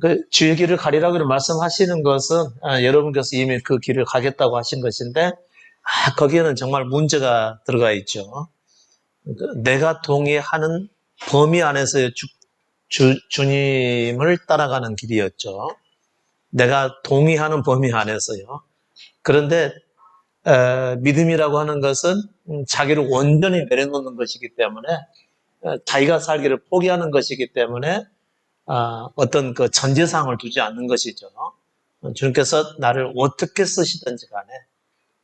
그 주의 길을 가리라고 말씀하시는 것은 여러분께서 이미 그 길을 가겠다고 하신 것인데 거기에는 정말 문제가 들어가 있죠. 내가 동의하는 범위 안에서의 주님을 따라가는 길이었죠. 내가 동의하는 범위 안에서요. 그런데 믿음이라고 하는 것은 자기를 온전히 내려놓는 것이기 때문에 자기가 살기를 포기하는 것이기 때문에 어떤 그 전제상을 두지 않는 것이죠. 주님께서 나를 어떻게 쓰시든지 간에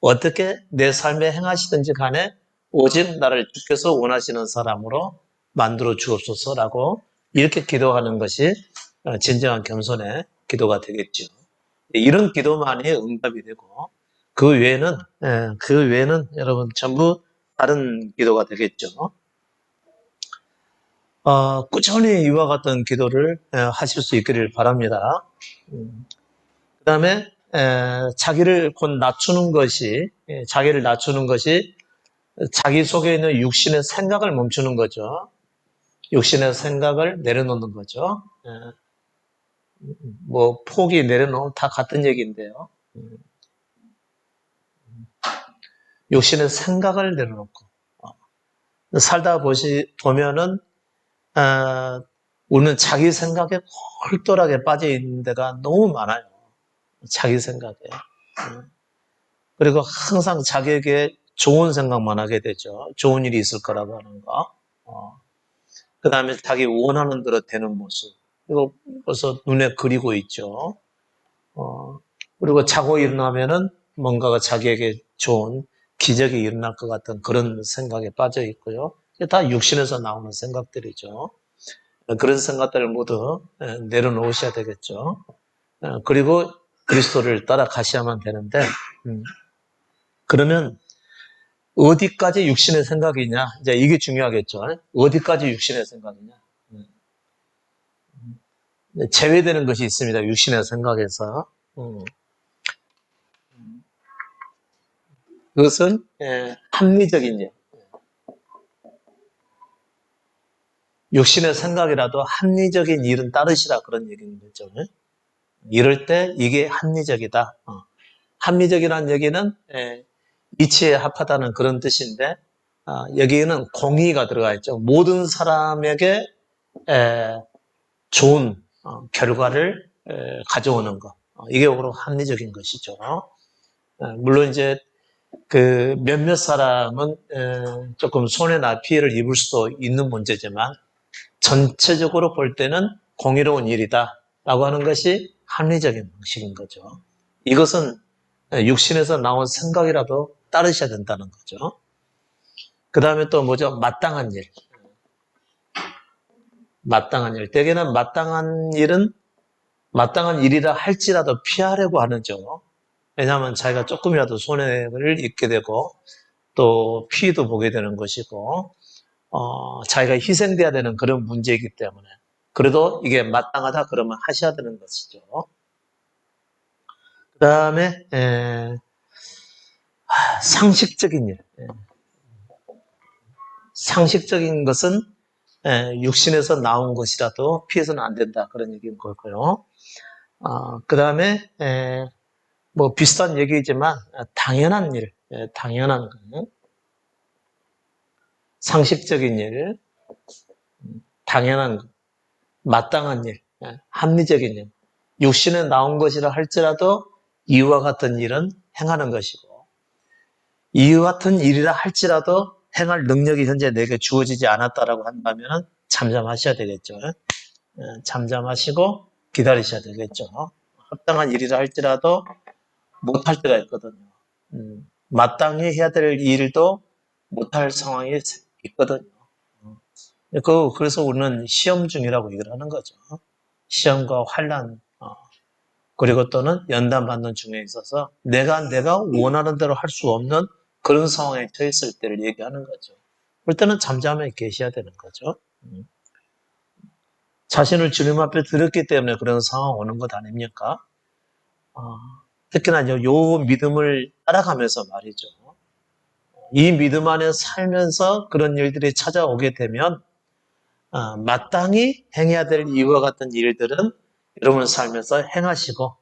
어떻게 내 삶에 행하시든지 간에 오직 나를 주께서 원하시는 사람으로 만들어 주옵소서라고 이렇게 기도하는 것이 진정한 겸손의 기도가 되겠죠. 이런 기도만이 응답이 되고 그 외에는 여러분 전부 다른 기도가 되겠죠. 꾸준히 이와 같은 기도를 하실 수 있기를 바랍니다. 그 다음에 자기를 낮추는 것이 자기 속에 있는 육신의 생각을 멈추는 거죠. 육신의 생각을 내려놓는 거죠. 뭐 포기 내려놓으면 다 같은 얘기인데요. 육신의 생각을 내려놓고 살다 보면은 우리는 자기 생각에 홀똘하게 빠져 있는 데가 너무 많아요. 자기 생각에. 그리고 항상 자기에게 좋은 생각만 하게 되죠. 좋은 일이 있을 거라고 하는 거. 그 다음에 자기 원하는 대로 되는 모습. 이거 벌써 눈에 그리고 있죠. 그리고 자고 일어나면은 뭔가가 자기에게 좋은 기적이 일어날 것 같은 그런 생각에 빠져 있고요. 이게 다 육신에서 나오는 생각들이죠. 그런 생각들을 모두 내려놓으셔야 되겠죠. 그리고 그리스도를 따라가셔야만 되는데, 그러면 어디까지 육신의 생각이냐? 이제 이게 중요하겠죠. 어디까지 육신의 생각이냐? 제외되는 것이 있습니다. 육신의 생각에서. 그것은 합리적인 일. 육신의 생각이라도 합리적인 일은 따르시라 그런 얘기인 거죠. 이럴 때 이게 합리적이다. 합리적이라는 얘기는 이치에 합하다는 그런 뜻인데 여기에는 공의가 들어가 있죠. 모든 사람에게 좋은 결과를 가져오는 것. 이게 바로 합리적인 것이죠. 물론 이제 그 몇몇 사람은 조금 손해나 피해를 입을 수도 있는 문제지만 전체적으로 볼 때는 공의로운 일이다 라고 하는 것이 합리적인 방식인 거죠. 이것은 육신에서 나온 생각이라도 따르셔야 된다는 거죠. 그 다음에 또 뭐죠? 마땅한 일. 마땅한 일. 대개는 마땅한 일이라 할지라도 피하려고 하는죠. 왜냐하면 자기가 조금이라도 손해를 입게 되고 또 피해도 보게 되는 것이고 자기가 희생돼야 되는 그런 문제이기 때문에 그래도 이게 마땅하다 그러면 하셔야 되는 것이죠. 그 다음에 상식적인 일. 상식적인 것은 육신에서 나온 것이라도 피해서는 안 된다 그런 얘기인 거고요. 그 다음에 뭐 비슷한 얘기이지만 당연한 일, 당연한 거, 상식적인 일, 당연한 것, 마땅한 일, 합리적인 일, 육신에 나온 것이라 할지라도 이와 같은 일은 행하는 것이고 이와 같은 일이라 할지라도 행할 능력이 현재 내게 주어지지 않았다라고 한다면 잠잠하셔야 되겠죠. 잠잠하시고 기다리셔야 되겠죠. 합당한 일이라 할지라도 못할 때가 있거든요. 마땅히 해야 될 일도 못할 상황이 있거든요. 그래서 우리는 시험 중이라고 얘기를 하는 거죠. 시험과 환란, 그리고 또는 연단 받는 중에 있어서 내가 원하는 대로 할 수 없는 그런 상황에 처했을 때를 얘기하는 거죠. 그럴 때는 잠잠하게 계셔야 되는 거죠. 자신을 주님 앞에 드렸기 때문에 그런 상황 오는 것 아닙니까? 특히나 요 믿음을 따라가면서 말이죠. 이 믿음 안에 살면서 그런 일들이 찾아오게 되면 마땅히 행해야 될 이와 같은 일들은 여러분 살면서 행하시고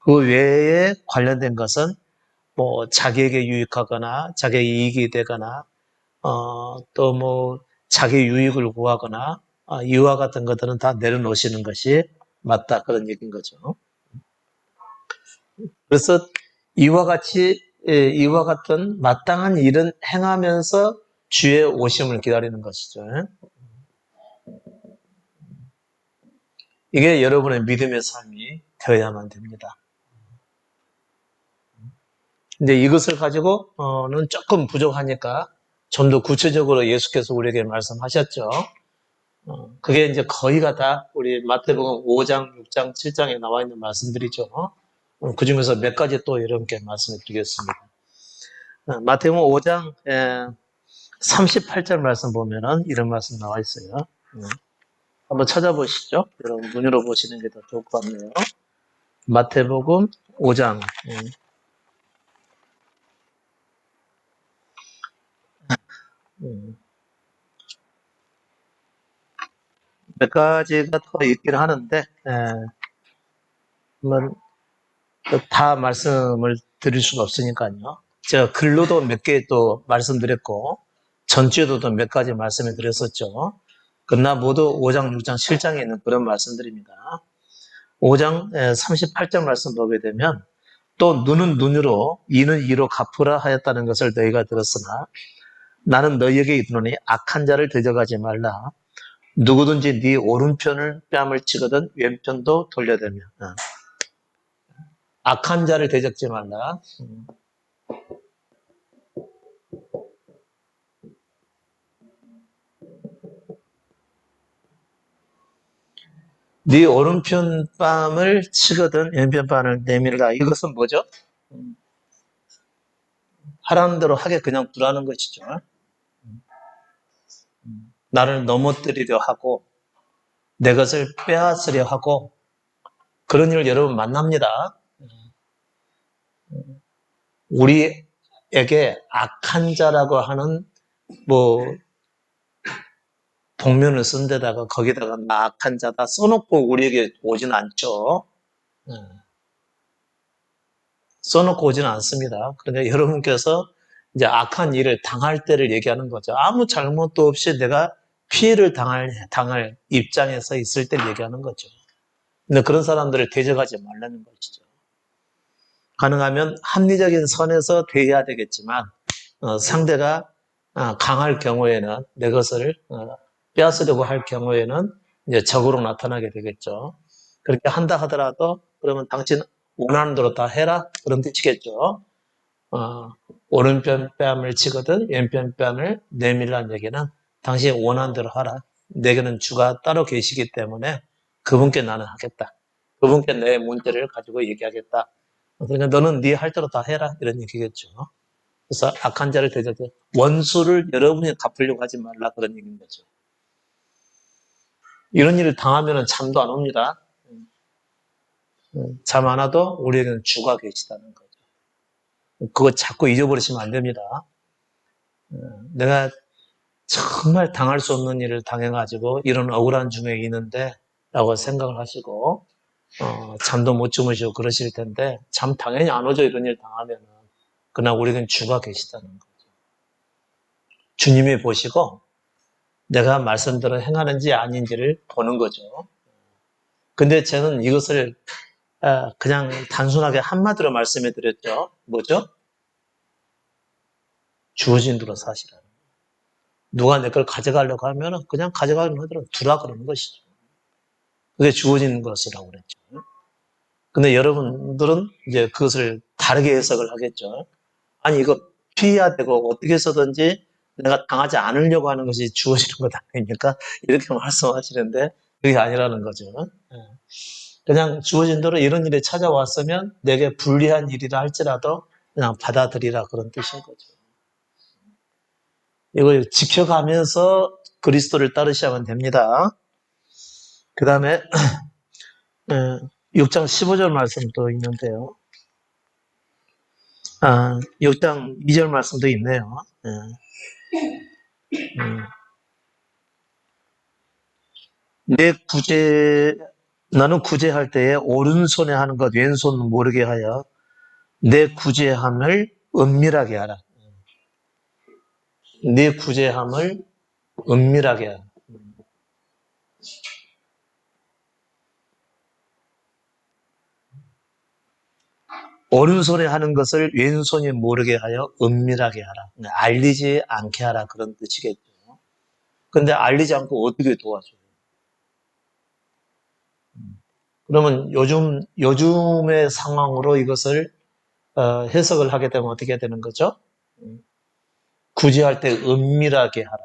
그 외에 관련된 것은 뭐 자기에게 유익하거나 자기의 이익이 되거나 또 뭐 자기 유익을 구하거나 이와 같은 것들은 다 내려놓으시는 것이 맞다 그런 얘기인 거죠. 그래서 이와 같은 마땅한 일은 행하면서 주의 오심을 기다리는 것이죠. 이게 여러분의 믿음의 삶이 되어야만 됩니다. 근데 이것을 가지고는 조금 부족하니까 좀 더 구체적으로 예수께서 우리에게 말씀하셨죠. 그게 이제 거의가 다 우리 마태복음 5장, 6장, 7장에 나와 있는 말씀들이죠. 그 중에서 몇 가지 또 이렇게 말씀을 드리겠습니다. 마태복음 5장 38절 말씀 보면은 이런 말씀 나와 있어요. 한번 찾아보시죠. 여러분 눈으로 보시는 게 더 좋을 것 같네요. 마태복음 5장 몇 가지가 더 있긴 하는데 한번 다 말씀을 드릴 수가 없으니까요. 제가 글로도 몇 개 또 말씀드렸고 전주에도 몇 가지 말씀을 드렸었죠. 그러나 모두 5장, 6장, 7장에 있는 그런 말씀들입니다. 5장 38절 말씀 보게 되면 또 눈은 눈으로 이는 이로 갚으라 하였다는 것을 너희가 들었으나 나는 너희에게 이르노니 악한 자를 대적하지 말라. 누구든지 네 오른편을 뺨을 치거든 왼편도 돌려대며 악한 자를 대적지 말라. 네 오른편 뺨을 치거든 왼편 뺨을 내밀라. 이것은 뭐죠? 하라는 대로 하게 그냥 두라는 것이죠. 나를 넘어뜨리려 하고 내 것을 빼앗으려 하고 그런 일을 여러분 만납니다. 우리에게 악한 자라고 하는 뭐 복면을 쓴 데다가 거기다가 나 악한 자다 써놓고 우리에게 오지는 않죠. 써놓고 오지는 않습니다. 그런데 여러분께서 이제 악한 일을 당할 때를 얘기하는 거죠. 아무 잘못도 없이 내가 피해를 당할 입장에 서 있을 때를 얘기하는 거죠. 근데 그런 사람들을 대적하지 말라는 것이죠. 가능하면 합리적인 선에서 대해야 되겠지만 상대가 강할 경우에는 내 것을 빼앗으려고 할 경우에는 이제 적으로 나타나게 되겠죠. 그렇게 한다 하더라도 그러면 당신 원하는 대로 다 해라 그런 뜻이겠죠. 오른편 뺨을 치거든 왼편 뺨을 내밀라는 얘기는 당신이 원하는 대로 하라. 내게는 주가 따로 계시기 때문에 그분께 나는 하겠다. 그분께 내 문제를 가지고 얘기하겠다. 그러니까 너는 네 할 대로 다 해라 이런 얘기겠죠. 그래서 악한 자를 대적해 원수를 여러분이 갚으려고 하지 말라 그런 얘기인 거죠. 이런 일을 당하면 잠도 안 옵니다. 잠 안 와도 우리에게는 주가 계시다는 거죠. 그거 자꾸 잊어버리시면 안 됩니다. 내가 정말 당할 수 없는 일을 당해가지고 이런 억울한 중에 있는데 라고 생각을 하시고 잠도 못 주무시고 그러실 텐데 잠 당연히 안 오죠. 이런 일 당하면은. 그러나 우리는 주가 계시다는 거죠. 주님이 보시고 내가 말씀대로 행하는지 아닌지를 보는 거죠. 근데 저는 이것을 그냥 단순하게 한마디로 말씀해 드렸죠. 뭐죠? 주어진 대로 사시라는 거예요. 누가 내 걸 가져가려고 하면 그냥 가져가려고 하더라도 두라 그러는 것이죠. 그게 주어진 것이라고 그랬죠. 근데 여러분들은 이제 그것을 다르게 해석을 하겠죠. 아니, 이거 피해야 되고 어떻게 해서든지 내가 당하지 않으려고 하는 것이 주어지는 것 아닙니까? 이렇게 말씀하시는데 그게 아니라는 거죠. 그냥 주어진 대로 이런 일이 찾아왔으면 내게 불리한 일이라 할지라도 그냥 받아들이라 그런 뜻인 거죠. 이걸 지켜가면서 그리스도를 따르시면 됩니다. 그 다음에 6장 15절 말씀도 있는데요. 6장 2절 말씀도 있네요. 나는 구제할 때에 오른손에 하는 것 왼손 모르게 하여 내 구제함을 은밀하게 하라. 내 구제함을 은밀하게 하라. 오른손에 하는 것을 왼손이 모르게 하여 은밀하게 하라. 알리지 않게 하라 그런 뜻이겠죠. 근데 알리지 않고 어떻게 도와줘요? 그러면 요즘의 상황으로 이것을 해석을 하게 되면 어떻게 되는 거죠? 구제할 때 은밀하게 하라.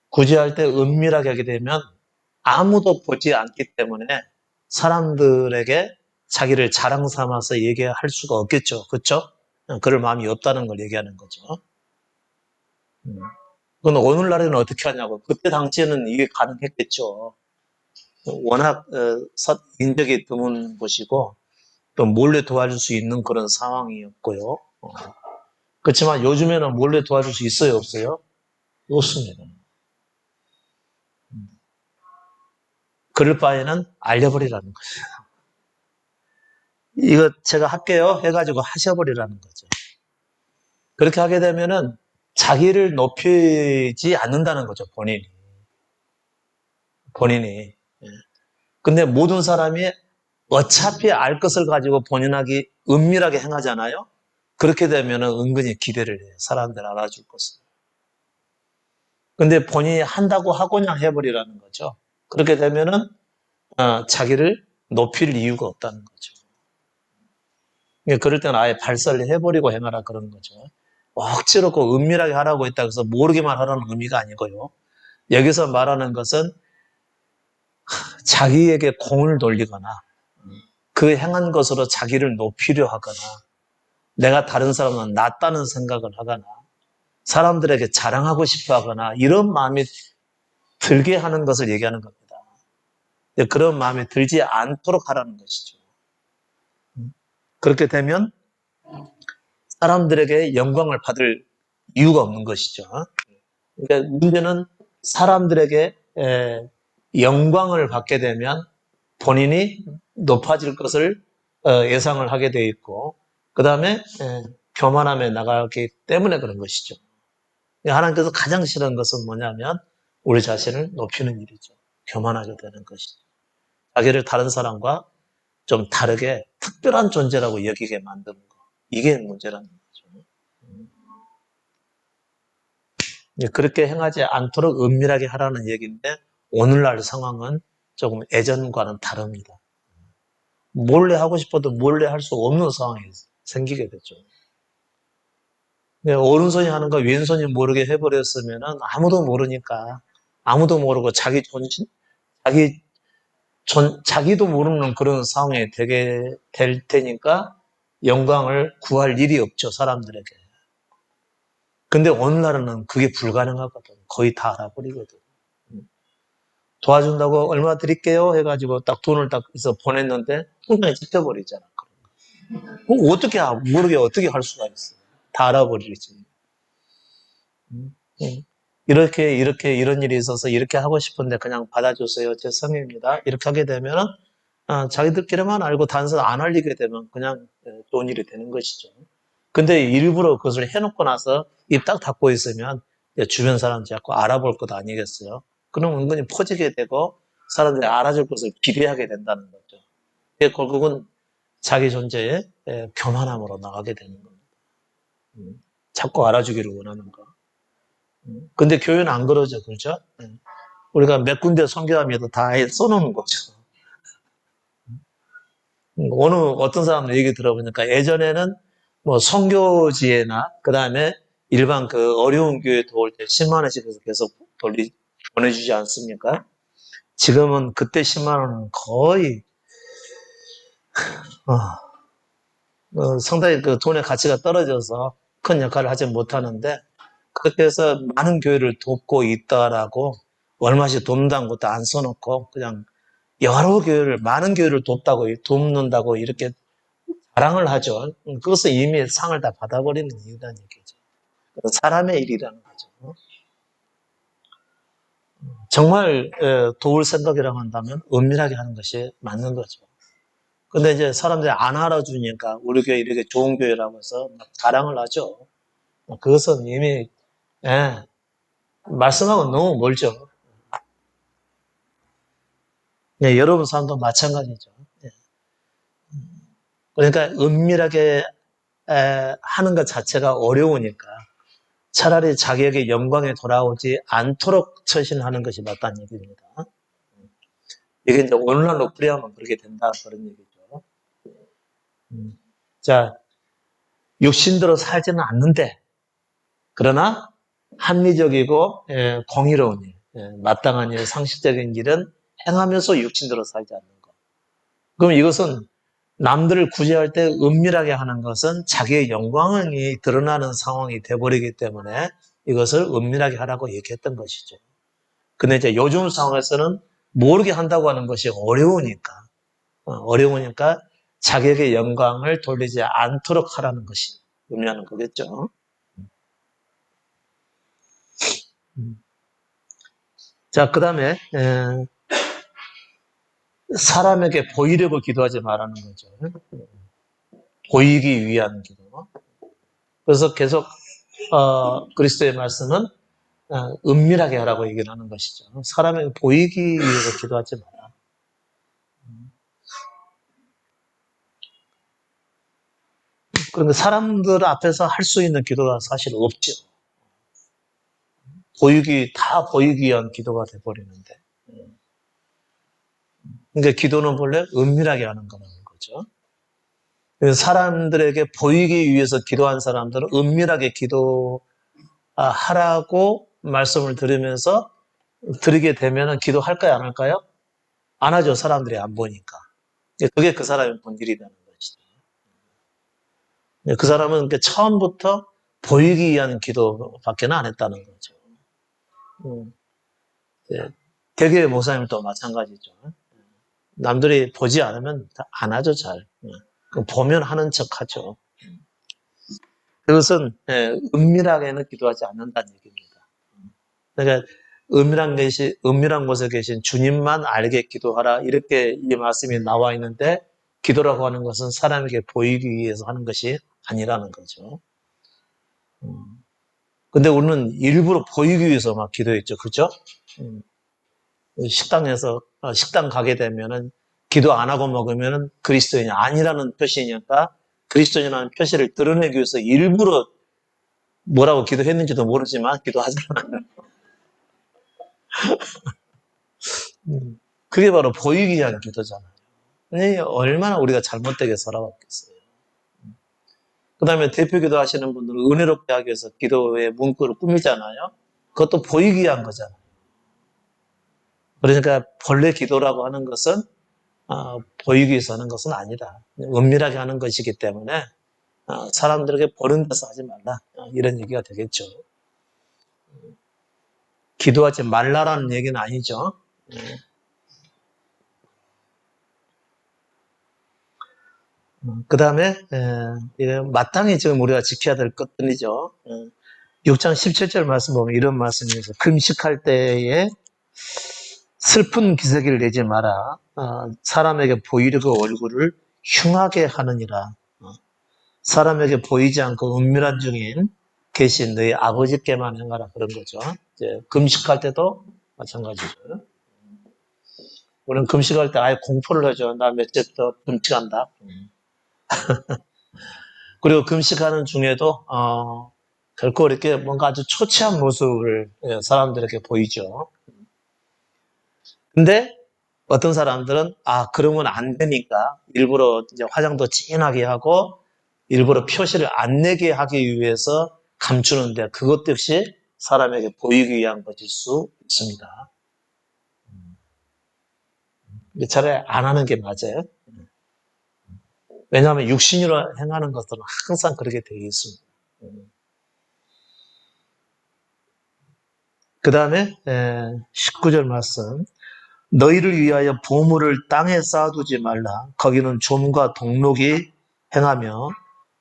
구제할 때 은밀하게 하게 되면 아무도 보지 않기 때문에 사람들에게 자기를 자랑 삼아서 얘기할 수가 없겠죠. 그렇죠? 그럴 마음이 없다는 걸 얘기하는 거죠. 그건 오늘날에는 어떻게 하냐고. 그때 당시에는 이게 가능했겠죠. 워낙 인적이 드문 곳이고 또 몰래 도와줄 수 있는 그런 상황이었고요. 그렇지만 요즘에는 몰래 도와줄 수 있어요, 없어요? 없습니다. 그럴 바에는 알려버리라는 거죠. 이거 제가 할게요 해가지고 하셔버리라는 거죠. 그렇게 하게 되면은 자기를 높이지 않는다는 거죠, 본인이. 근데 모든 사람이 어차피 알 것을 가지고 본인하기 은밀하게 행하잖아요. 그렇게 되면은 은근히 기대를 해요. 사람들 알아줄 것을. 근데 본인이 한다고 하고 그냥 해버리라는 거죠. 그렇게 되면은 자기를 높일 이유가 없다는 거죠. 그럴 때는 아예 발설을 해버리고 행하라 그런 거죠. 억지로 꼭 은밀하게 하라고 했다고 해서 모르게만 하라는 의미가 아니고요. 여기서 말하는 것은 자기에게 공을 돌리거나 그 행한 것으로 자기를 높이려 하거나 내가 다른 사람은 낫다는 생각을 하거나 사람들에게 자랑하고 싶어 하거나 이런 마음이 들게 하는 것을 얘기하는 겁니다. 그런 마음이 들지 않도록 하라는 것이죠. 그렇게 되면 사람들에게 영광을 받을 이유가 없는 것이죠. 그러니까 문제는 사람들에게 영광을 받게 되면 본인이 높아질 것을 예상을 하게 돼 있고 그 다음에 교만함에 나가기 때문에 그런 것이죠. 하나님께서 가장 싫은 것은 뭐냐면 우리 자신을 높이는 일이죠. 교만하게 되는 것이죠. 자기를 다른 사람과 좀 다르게 특별한 존재라고 여기게 만드는 거. 이게 문제라는 거죠. 그렇게 행하지 않도록 은밀하게 하라는 얘기인데 오늘날 상황은 조금 예전과는 다릅니다. 몰래 하고 싶어도 몰래 할 수 없는 상황이 생기게 되죠. 오른손이 하는 거 왼손이 모르게 해버렸으면 아무도 모르니까, 아무도 모르고 자기 자기도 모르는 그런 상황이 되게 될 테니까 영광을 구할 일이 없죠, 사람들에게. 근데 오늘날은 그게 불가능하거든. 거의 다 알아버리거든. 도와준다고 얼마 드릴게요 해가지고 딱 돈을 딱 해서 보냈는데 통장에 찍혀버리잖아. 어떻게 모르게 어떻게 할 수가 있어? 다 알아버리지. 음, 음. 이렇게 이런 일이 있어서 이렇게 하고 싶은데 그냥 받아주세요. 제 성의입니다. 이렇게 하게 되면은 자기들끼리만 알고 단서 안 알리게 되면 그냥 좋은 일이 되는 것이죠. 근데 일부러 그것을 해놓고 나서 입 딱 닫고 있으면 주변 사람 자꾸 알아볼 것 아니겠어요? 그럼 은근히 퍼지게 되고 사람들이 알아줄 것을 기대하게 된다는 거죠. 결국은 자기 존재의 교만함으로 나가게 되는 겁니다. 자꾸 알아주기를 원하는 거. 근데 교회는 안 그러죠, 그렇죠? 우리가 몇 군데 선교하면도 다 써놓는 거죠. 어떤 사람들 얘기 들어보니까 예전에는 뭐 선교지에나 그 다음에 일반 그 어려운 교회 도울 때 10만 원씩 해서 계속 보내주지 않습니까? 지금은 그때 10만 원은 거의 상당히 그 돈의 가치가 떨어져서 큰 역할을 하지 못하는데 그렇게 해서 많은 교회를 돕고 있다라고 얼마씩 돕는다는 것도 안 써놓고 그냥 여러 교회를 많은 교회를 돕는다고 이렇게 자랑을 하죠. 그것은 이미 상을 다 받아버리는 이유라는 얘기죠. 사람의 일이라는 거죠. 정말 도울 생각이라고 한다면 은밀하게 하는 것이 맞는 거죠. 근데 이제 사람들이 안 알아주니까 우리 교회 이렇게 좋은 교회라고 해서 막 자랑을 하죠. 그것은 이미 말씀하고 너무 멀죠. 여러분 삶도 마찬가지죠. 그러니까 은밀하게 하는 것 자체가 어려우니까 차라리 자기에게 영광이 돌아오지 않도록 처신하는 것이 맞다는 얘기입니다. 이게 이제 오늘날로 풀이하면 그렇게 된다 그런 얘기죠. 자, 육신대로 살지는 않는데 그러나 합리적이고 공의로운 일, 마땅한 일, 상식적인 일은 행하면서 육신대로 살지 않는 것. 그럼 이것은 남들을 구제할 때 은밀하게 하는 것은 자기의 영광이 드러나는 상황이 돼버리기 때문에 이것을 은밀하게 하라고 얘기했던 것이죠. 근데 이제 요즘 상황에서는 모르게 한다고 하는 것이 어려우니까 자기에게 영광을 돌리지 않도록 하라는 것이 의미하는 거겠죠. 자, 그 다음에 사람에게 보이려고 기도하지 말라는 거죠. 보이기 위한 기도. 그래서 계속 그리스도의 말씀은 은밀하게 하라고 얘기를 하는 것이죠. 사람에게 보이기 위해서 기도하지 마라. 그런데 사람들 앞에서 할 수 있는 기도가 사실 없죠. 다 보이기 위한 기도가 돼버리는데. 그러니까 기도는 본래 은밀하게 하는 거라는 거죠. 그래서 사람들에게 보이기 위해서 기도한 사람들은 은밀하게 기도하라고 말씀을 들으면서 드리게 되면 기도할까요, 안 할까요? 안 하죠. 사람들이 안 보니까. 그게 그 사람의 본질이라는 것이죠. 그 사람은 처음부터 보이기 위한 기도밖에 안 했다는 거죠. 대개 목사님도 마찬가지죠. 남들이 보지 않으면 안 하죠, 잘. 보면 하는 척 하죠. 그것은 은밀하게는 기도하지 않는다는 얘기입니다. 그러니까 은밀한 곳에 계신 주님만 알게 기도하라 이렇게 이 말씀이 나와 있는데 기도라고 하는 것은 사람에게 보이기 위해서 하는 것이 아니라는 거죠. 근데 우리는 일부러 보이기 위해서 막 기도했죠, 그렇죠? 식당 가게 되면은 기도 안 하고 먹으면은 그리스도인이 아니라는 표시니까 그리스도인이라는 표시를 드러내기 위해서 일부러 뭐라고 기도했는지도 모르지만 기도하잖아요. 그게 바로 보이기 위한 기도잖아요. 얼마나 우리가 잘못되게 살아왔겠어요. 그 다음에 대표기도 하시는 분들은 은혜롭게 하기 위해서 기도의 문구를 꾸미잖아요. 그것도 보이기 위한 거잖아요. 그러니까 본래 기도라고 하는 것은 보이기 위해서 하는 것은 아니다. 은밀하게 하는 것이기 때문에 사람들에게 보는 데서 하지 말라. 이런 얘기가 되겠죠. 기도하지 말라라는 얘기는 아니죠. 그 다음에 마땅히 지금 우리가 지켜야 될 것들이죠. 6장 17절 말씀 보면 이런 말씀이죠. 금식할 때에 슬픈 기색을 내지 마라. 사람에게 보이려고 얼굴을 흉하게 하느니라. 사람에게 보이지 않고 은밀한 중인 계신 너희 아버지께만 행하라. 그런 거죠. 이제 금식할 때도 마찬가지죠. 우리는 금식할 때 아예 공포를 하죠. 나 며칠부터 금식한다. 그리고 금식하는 중에도 결코 이렇게 뭔가 아주 초췌한 모습을 사람들에게 보이죠. 근데 어떤 사람들은 그러면 안 되니까 일부러 이제 화장도 진하게 하고 일부러 표시를 안 내게 하기 위해서 감추는데 그것 역시 사람에게 보이기 위한 것일 수 있습니다. 차라리 안 하는 게 맞아요. 왜냐하면 육신으로 행하는 것들은 항상 그렇게 되어 있습니다. 그 다음에 19절 말씀. 너희를 위하여 보물을 땅에 쌓아두지 말라. 거기는 좀과 동록이 행하며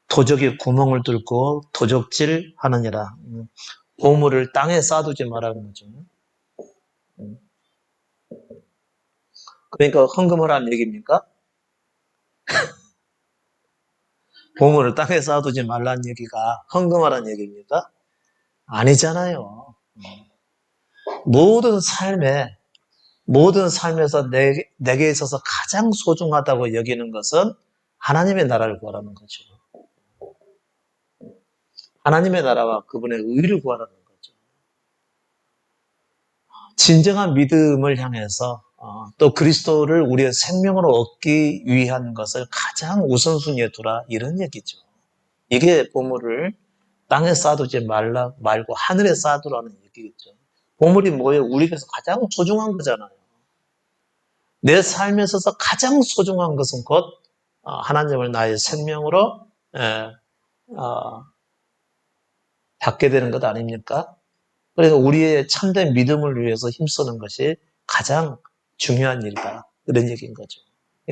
도적이 구멍을 뚫고 도적질 하느니라. 보물을 땅에 쌓아두지 말라는 거죠. 그러니까 헌금하라는 얘기입니까? 보물을 땅에 쌓아두지 말라는 얘기가 헌금하라는 얘기입니까? 아니잖아요. 모든 삶에서 내게 있어서 가장 소중하다고 여기는 것은 하나님의 나라를 구하라는 거죠. 하나님의 나라와 그분의 의를 구하라는 거죠. 진정한 믿음을 향해서 또 그리스도를 우리의 생명으로 얻기 위한 것을 가장 우선순위에 두라 이런 얘기죠. 이게 보물을 땅에 쌓아두지 말고 하늘에 쌓아두라는 얘기겠죠. 보물이 뭐예요? 우리에게서 가장 소중한 거잖아요. 내 삶에 있어서 가장 소중한 것은 곧 하나님을 나의 생명으로 받게 되는 것 아닙니까? 그래서 우리의 참된 믿음을 위해서 힘쓰는 것이 가장 중요한 일이다. 이런 얘기인 거죠.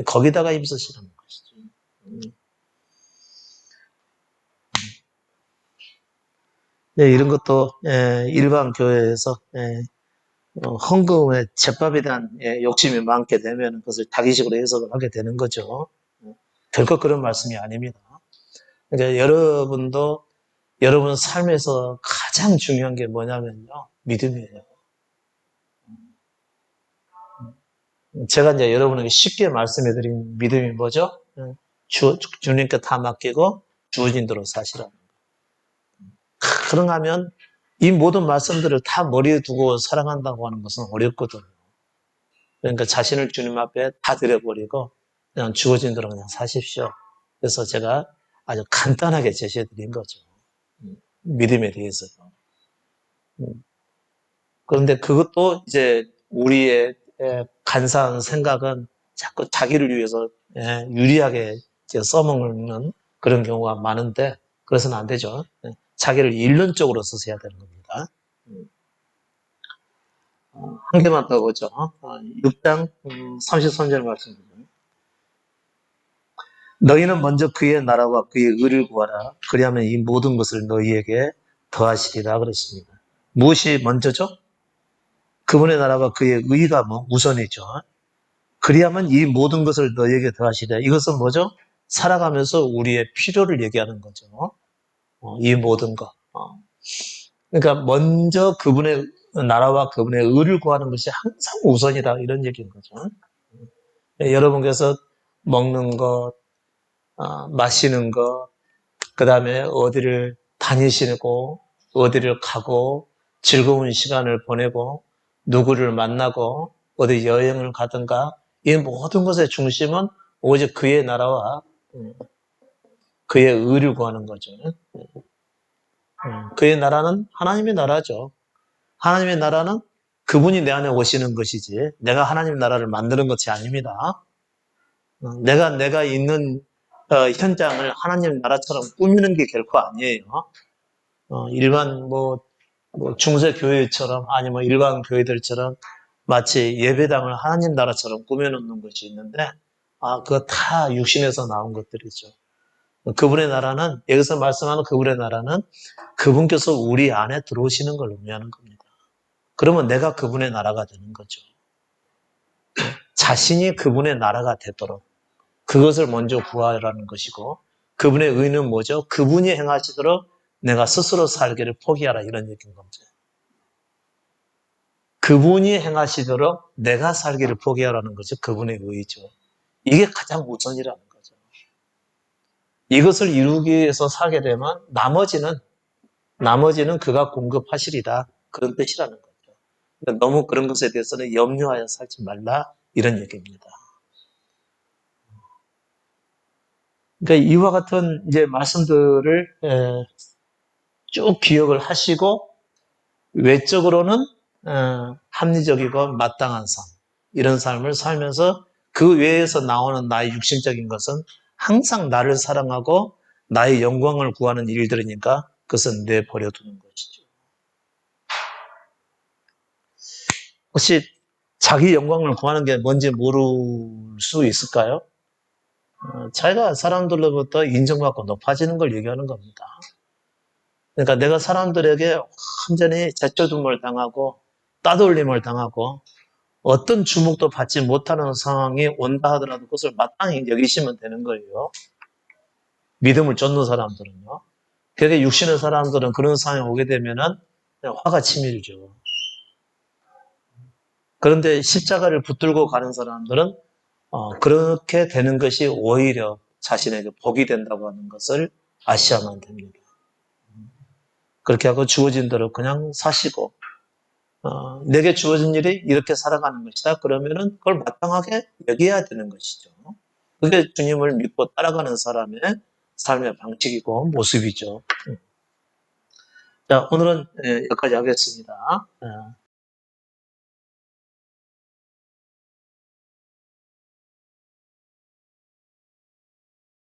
거기다가 힘쓰시라는 것이죠. 이런 것도 일반 교회에서 헌금의 제밥에 대한 욕심이 많게 되면 그것을 자기식으로 해석을 하게 되는 거죠. 결코 그런 말씀이 아닙니다. 그러니까 여러분도 여러분 삶에서 가장 중요한 게 뭐냐면요. 믿음이에요. 제가 이제 여러분에게 쉽게 말씀해 드린 믿음이 뭐죠? 주님께 다 맡기고 주어진 대로 사시라는 거예요. 그런가 하면 이 모든 말씀들을 다 머리에 두고 살아간다고 하는 것은 어렵거든요. 그러니까 자신을 주님 앞에 다 드려버리고 그냥 주어진 대로 그냥 사십시오. 그래서 제가 아주 간단하게 제시해 드린 거죠. 믿음에 대해서요. 그런데 그것도 이제 우리의 간사한 생각은 자꾸 자기를 위해서 유리하게 써먹는 그런 경우가 많은데 그래서는 안 되죠. 자기를 잃는 쪽으로 쓰셔야 되는 겁니다. 한 개만 더 보죠. 6장 33절 말씀입니다. 너희는 먼저 그의 나라와 그의 의를 구하라. 그리하면 이 모든 것을 너희에게 더하시리라 그랬습니다. 무엇이 먼저죠? 그분의 나라와 그의 의가 우선이죠. 그리하면 이 모든 것을 너희에게 더하시리라. 이것은 뭐죠? 살아가면서 우리의 필요를 얘기하는 거죠. 이 모든 것. 그러니까 먼저 그분의 나라와 그분의 의를 구하는 것이 항상 우선이다. 이런 얘기인 거죠. 여러분께서 먹는 것, 마시는 것, 그 다음에 어디를 다니시고, 어디를 가고, 즐거운 시간을 보내고, 누구를 만나고, 어디 여행을 가든가, 이 모든 것의 중심은 오직 그의 나라와 그의 의를 구하는 거죠. 그의 나라는 하나님의 나라죠. 하나님의 나라는 그분이 내 안에 오시는 것이지 내가 하나님 나라를 만드는 것이 아닙니다. 내가 있는 현장을 하나님 나라처럼 꾸미는 게 결코 아니에요. 일반 중세 교회처럼 아니면 일반 교회들처럼 마치 예배당을 하나님 나라처럼 꾸며놓는 것이 있는데 그거 다 육신에서 나온 것들이죠. 그분의 나라는 여기서 말씀하는 그분의 나라는 그분께서 우리 안에 들어오시는 걸 의미하는 겁니다. 그러면 내가 그분의 나라가 되는 거죠. 자신이 그분의 나라가 되도록 그것을 먼저 구하라는 것이고 그분의 의는 뭐죠? 그분이 행하시도록 내가 스스로 살기를 포기하라 이런 얘기인 겁니다. 그분이 행하시도록 내가 살기를 포기하라는 것이 그분의 의죠. 이게 가장 우선이라는 거죠. 이것을 이루기 위해서 살게 되면 나머지는 그가 공급하시리다. 그런 뜻이라는 거죠. 그러니까 너무 그런 것에 대해서는 염려하여 살지 말라 이런 얘기입니다. 그러니까 이와 같은 이제 말씀들을 쭉 기억을 하시고 외적으로는 합리적이고 마땅한 삶 이런 삶을 살면서 그 외에서 나오는 나의 육신적인 것은 항상 나를 사랑하고 나의 영광을 구하는 일들이니까 그것은 내버려두는 것이죠. 혹시 자기 영광을 구하는 게 뭔지 모를 수 있을까요? 자기가 사람들로부터 인정받고 높아지는 걸 얘기하는 겁니다. 그러니까 내가 사람들에게 완전히 재초tum을 당하고 따돌림을 당하고 어떤 주목도 받지 못하는 상황이 온다 하더라도 그것을 마땅히 여기시면 되는 거예요. 믿음을 쫓는 사람들은요. 그게 육신의 사람들은 그런 상황에 오게 되면은 화가 치밀죠. 그런데 십자가를 붙들고 가는 사람들은 그렇게 되는 것이 오히려 자신에게 복이 된다고 하는 것을 아셔야만 됩니다. 그렇게 하고 주어진 대로 그냥 사시고 내게 주어진 일이 이렇게 살아가는 것이다. 그러면은 그걸 마땅하게 여겨야 되는 것이죠. 그게 주님을 믿고 따라가는 사람의 삶의 방식이고 모습이죠. 자, 오늘은 여기까지 하겠습니다.